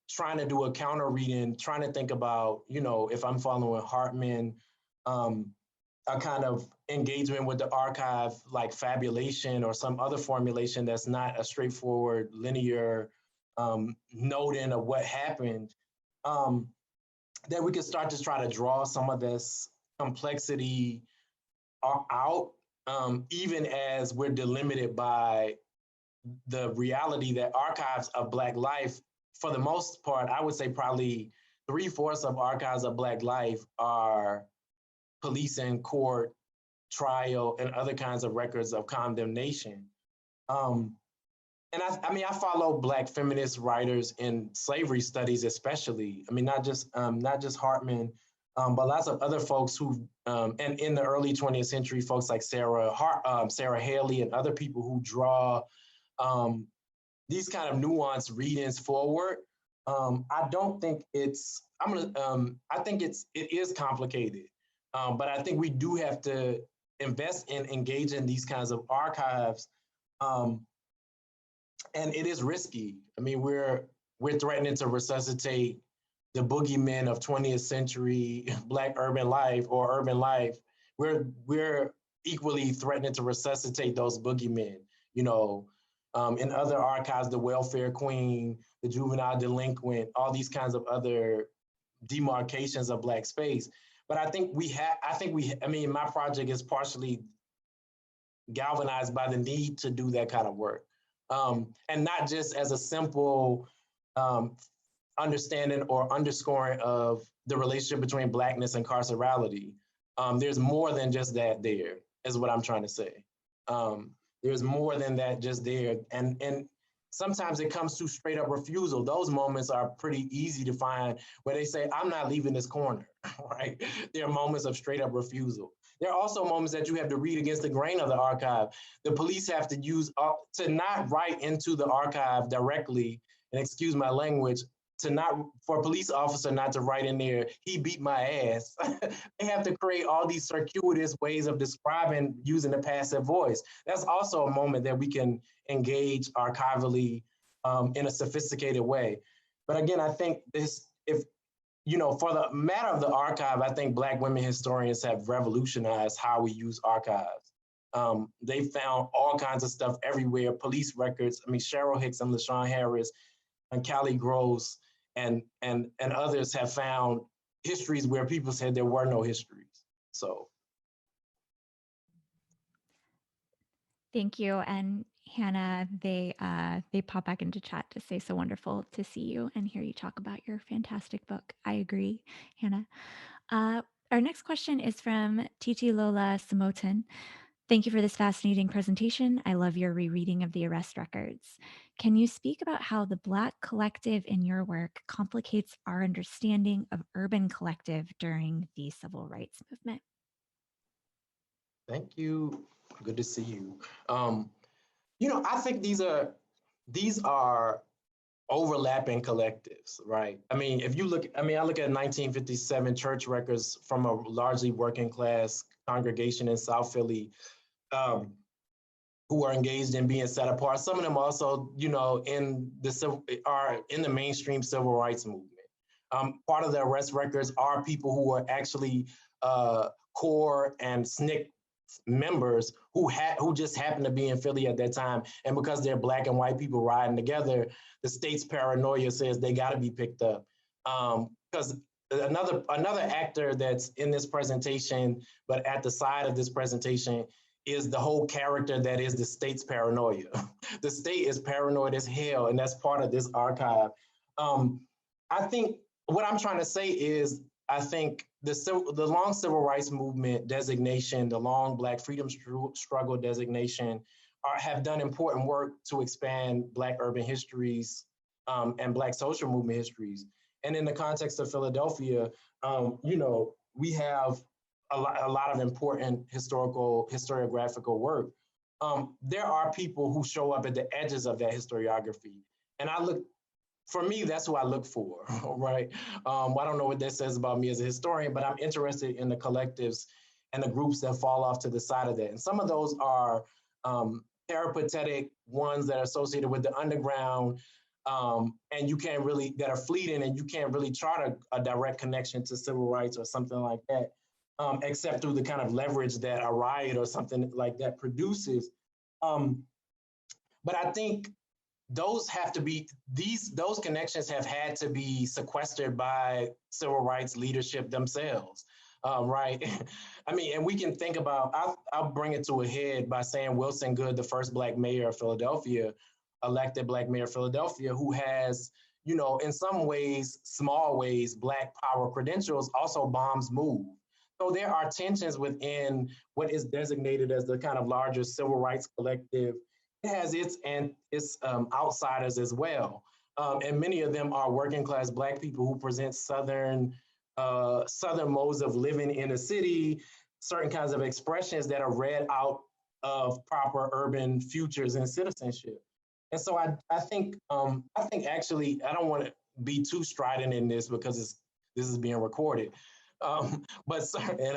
trying to do a counter reading, trying to think about, if I'm following Hartman, a kind of engagement with the archive, like fabulation or some other formulation that's not a straightforward linear noting of what happened, that we can start to try to draw some of this complexity out, even as we're delimited by the reality that archives of Black life, for the most part, I would say probably 3/4 of archives of Black life are police and court, trial, and other kinds of records of condemnation. And I follow Black feminist writers in slavery studies, especially. Not just Hartman, but lots of other folks who, and in the early 20th century, folks like Sarah Haley and other people who draw these kind of nuanced readings forward. I don't think I think it is complicated, but I think we do have to invest in engaging these kinds of archives. And it is risky. We're threatening to resuscitate the boogeymen of 20th century Black urban life or urban life. We're equally threatening to resuscitate those boogeymen. In other archives, the welfare queen, the juvenile delinquent, all these kinds of other demarcations of Black space. But I think my project is partially galvanized by the need to do that kind of work. And not just as a simple understanding or underscoring of the relationship between Blackness and carcerality. There's more than just that there, is what I'm trying to say. There's more than that just there. And sometimes it comes to straight up refusal. Those moments are pretty easy to find where they say, I'm not leaving this corner, right? There are moments of straight up refusal. There are also moments that you have to read against the grain of the archive. The police have to use, to not write into the archive directly, and excuse my language, for a police officer not to write in there, he beat my ass. They have to create all these circuitous ways of describing using the passive voice. That's also a moment that we can engage archivally in a sophisticated way. But again, I think for the matter of the archive, I think Black women historians have revolutionized how we use archives. They found all kinds of stuff everywhere, police records. Cheryl Hicks and LaShawn Harris and Callie Gross and others have found histories where people said there were no histories. So. Thank you. And Hannah, they pop back into chat to say so wonderful to see you and hear you talk about your fantastic book. I agree, Hannah. Our next question is from Titi Lola Samotin. Thank you for this fascinating presentation. I love your rereading of the arrest records. Can you speak about how the Black collective in your work complicates our understanding of urban collective during the civil rights movement? Thank you. Good to see you. I think these are overlapping collectives, right? I mean, if you look, I look at 1957 church records from a largely working class congregation in South Philly, who are engaged in being set apart. Some of them also, are in the mainstream civil rights movement. Part of the arrest records are people who are actually core and SNCC members who just happened to be in Philly at that time. And because they're Black and white people riding together, the state's paranoia says they got to be picked up. Because another actor that's in this presentation, but at the side of this presentation, is the whole character that is the state's paranoia. The state is paranoid as hell, and that's part of this archive. I think what I'm trying to say is, I think the long civil rights movement designation, the long Black freedom struggle designation, have done important work to expand Black urban histories and Black social movement histories. And in the context of Philadelphia, we have a lot of important historiographical work. There are people who show up at the edges of that historiography. And for me, that's who I look for, right? I don't know what that says about me as a historian, but I'm interested in the collectives and the groups that fall off to the side of that. And some of those are peripatetic ones that are associated with the underground, and you can't really, that are fleeting, and you can't really chart a direct connection to civil rights or something like that, except through the kind of leverage that a riot or something like that produces. But I think those connections have had to be sequestered by civil rights leadership themselves, right? I mean, and we can think about, I'll bring it to a head by saying Wilson Goode, the first Black mayor of Philadelphia, elected Black mayor of Philadelphia, who has, in some ways, small ways, Black power credentials, also bombs move. So there are tensions within what is designated as the kind of larger civil rights collective. It has its outsiders as well. And many of them are working class Black people who present Southern modes of living in the city, certain kinds of expressions that are read out of proper urban futures and citizenship. And so I think actually, I don't want to be too strident in this because this is being recorded. And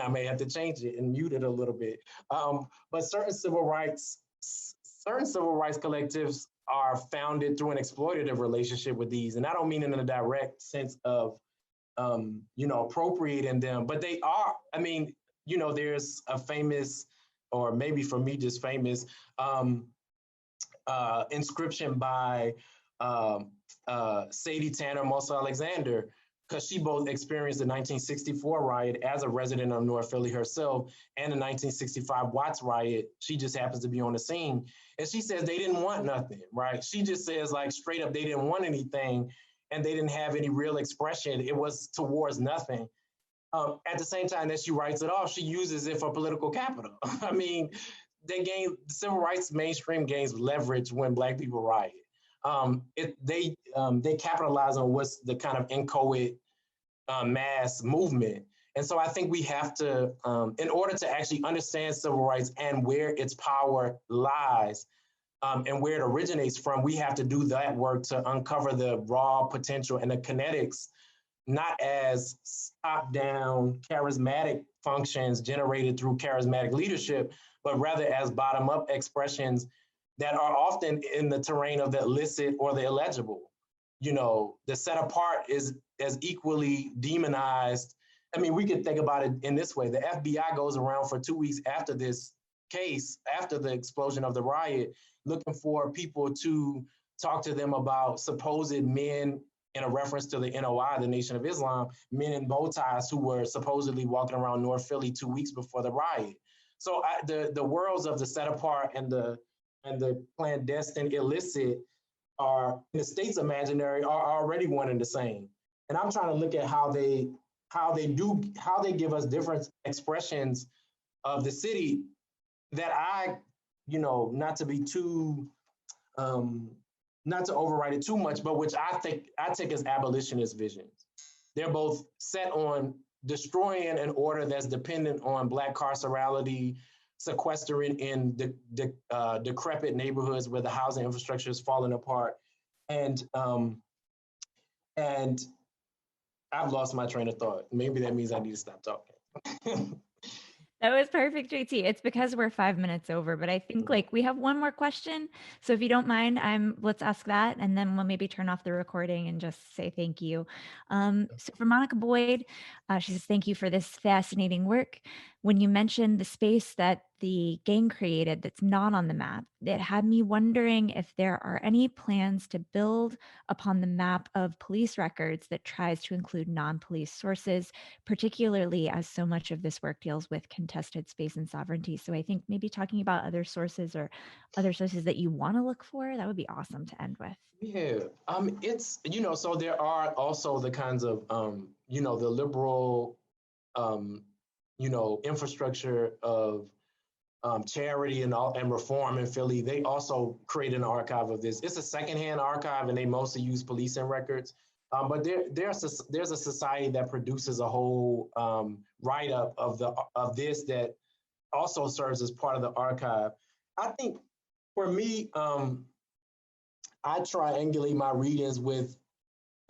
I may have to change it and mute it a little bit. But certain civil rights collectives are founded through an exploitative relationship with these. And I don't mean in a direct sense of, appropriating them, but they are, there's a famous, or maybe for me, just famous, inscription by Sadie Tanner Moss Alexander, because she both experienced the 1964 riot as a resident of North Philly herself and the 1965 Watts riot. She just happens to be on the scene. And she says they didn't want nothing, right? She just says, like, straight up, they didn't want anything and they didn't have any real expression. It was towards nothing. At the same time that she writes it off, she uses it for political capital. I mean, the civil rights mainstream gains leverage when Black people riot. They capitalize on what's the kind of inchoate mass movement. And so I think we have to, in order to actually understand civil rights and where its power lies and where it originates from, we have to do that work to uncover the raw potential and the kinetics, not as top-down charismatic functions generated through charismatic leadership, but rather as bottom-up expressions that are often in the terrain of the illicit or the illegible. The set apart is as equally demonized. I mean, we could think about it in this way. The FBI goes around for 2 weeks after this case, after the explosion of the riot, looking for people to talk to them about supposed men, in a reference to the NOI, the Nation of Islam, men in bow ties who were supposedly walking around North Philly 2 weeks before the riot. So the worlds of the set apart and the clandestine illicit are, in the state's imaginary, are already one and the same. And I'm trying to look at how they give us different expressions of the city that not to be too, not to overwrite it too much, but which I take as abolitionist visions. They're both set on destroying an order that's dependent on Black carcerality, sequestering in decrepit neighborhoods where the housing infrastructure is falling apart, And I've lost my train of thought. Maybe that means I need to stop talking. That was perfect, JT. It's because we're 5 minutes over, but I think like we have one more question. So if you don't mind, let's ask that, and then we'll maybe turn off the recording and just say thank you. So for Monica Boyd, she says, thank you for this fascinating work. When you mentioned the space that the gang created that's not on the map, it had me wondering if there are any plans to build upon the map of police records that tries to include non-police sources, particularly as so much of this work deals with contested space and sovereignty. So I think maybe talking about other sources or other sources that you want to look for, that would be awesome to end with. Yeah, it's, so there are also the kinds of, the liberal, infrastructure of charity and reform in Philly. They also create an archive of this. It's a secondhand archive, and they mostly use policing records. But there's a society that produces a whole write-up of this that also serves as part of the archive. I think for me, I triangulate my readings with.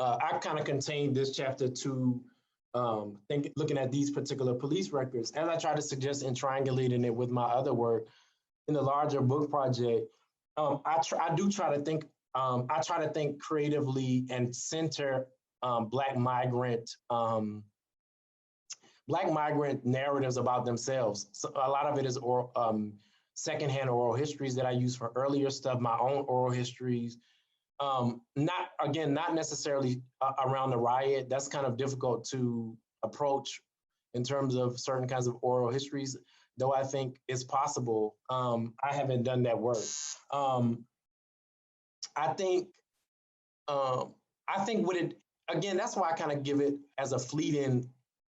I kind of contained this chapter to looking at these particular police records, as I try to suggest in triangulating it with my other work in the larger book project. I try to think creatively and center Black migrant narratives about themselves. So a lot of it is secondhand oral histories that I use for earlier stuff, my own oral histories. Not necessarily around the riot. That's kind of difficult to approach in terms of certain kinds of oral histories, though I think it's possible. I haven't done that work. I think what it, again, that's why I kind of give it as a fleeting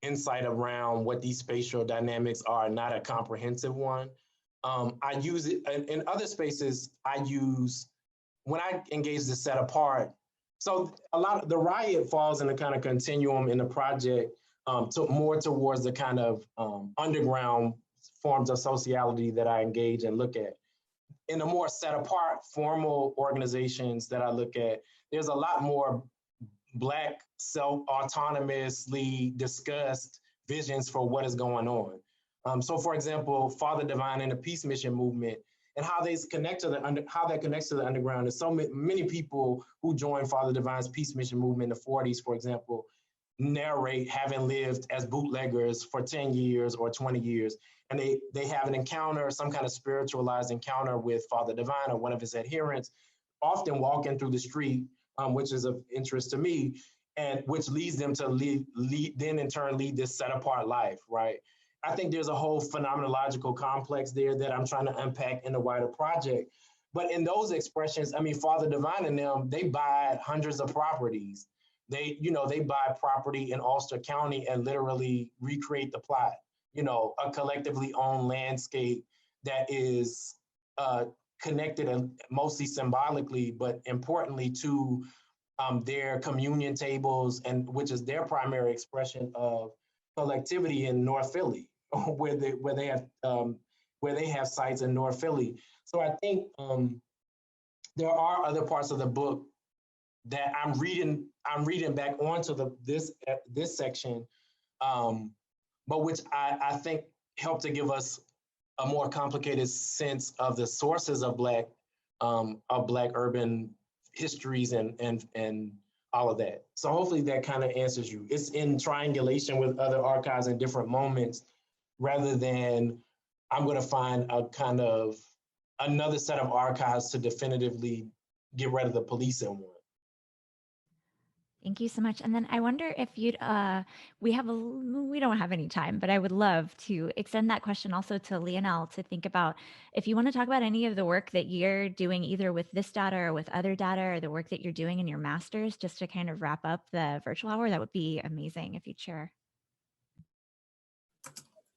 insight around what these spatial dynamics are, not a comprehensive one. I use it in other spaces. When I engage the set apart, so a lot of the riot falls in a kind of continuum in the project, more towards the kind of underground forms of sociality that I engage and look at. In the more set apart formal organizations that I look at, there's a lot more Black self-autonomously discussed visions for what is going on. So for example, Father Divine and the Peace Mission movement, and how they connect to the underground. There's so many people who joined Father Divine's Peace Mission movement in the 40s, for example, narrate having lived as bootleggers for 10 years or 20 years. And they have an encounter, some kind of spiritualized encounter with Father Divine or one of his adherents, often walking through the street, which is of interest to me, and which leads them to lead this set apart life, right? I think there's a whole phenomenological complex there that I'm trying to unpack in the wider project. But in those expressions, I mean, Father Divine and them, they buy hundreds of properties. They buy property in Ulster County and literally recreate the plot, a collectively owned landscape that is connected and mostly symbolically, but importantly to their communion tables, and which is their primary expression of collectivity in North Philly, where they have sites in North Philly. So I think there are other parts of the book that I'm reading back onto this section, but which I think help to give us a more complicated sense of the sources of Black urban histories and all of that. So hopefully that kind of answers you. It's in triangulation with other archives in different moments, rather than I'm going to find a kind of another set of archives to definitively get rid of the police in one. Thank you so much. And then I wonder if you'd, we don't have any time, but I would love to extend that question also to Lionel to think about if you want to talk about any of the work that you're doing either with this data or with other data, or the work that you're doing in your master's, just to kind of wrap up the virtual hour. That would be amazing if you'd share.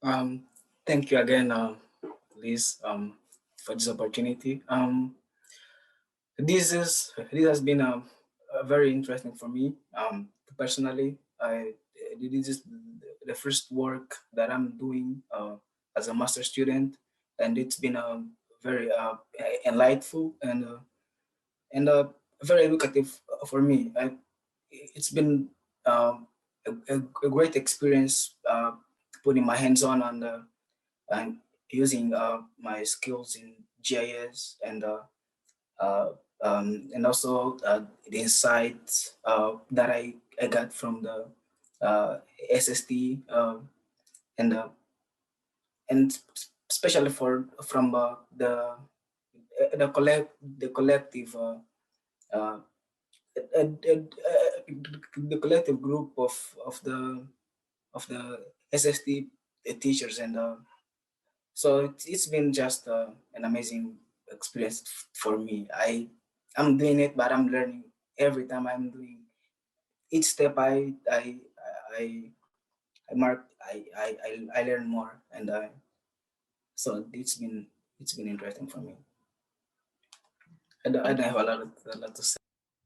Thank you again, Liz, for this opportunity. This has been very interesting for me personally. This is the first work that I'm doing as a master student, and it's been very enlightful and very educative for me. It's been a great experience putting my hands on the and using my skills in GIS and also the insights that I got from the SST and and especially from the collective uh, the collective group of the SST teachers and so it's been just an amazing experience for me. I'm doing it, but I'm learning every time I'm doing each step. I I mark I learn more, and so it's been interesting for me. I don't have a lot to say.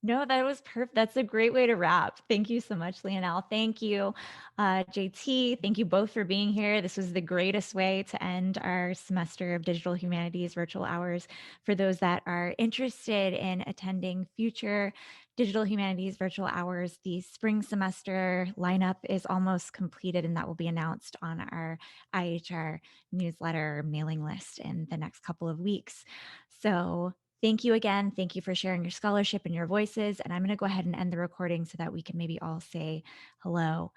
No, that was perfect. That's a great way to wrap. Thank you so much, Lionel. Thank you, JT. Thank you both for being here. This was the greatest way to end our semester of Digital Humanities virtual hours. For those that are interested in attending future Digital Humanities virtual hours, the spring semester lineup is almost completed, and that will be announced on our IHR newsletter mailing list in the next couple of weeks. So thank you again. Thank you for sharing your scholarship and your voices. And I'm going to go ahead and end the recording so that we can maybe all say hello.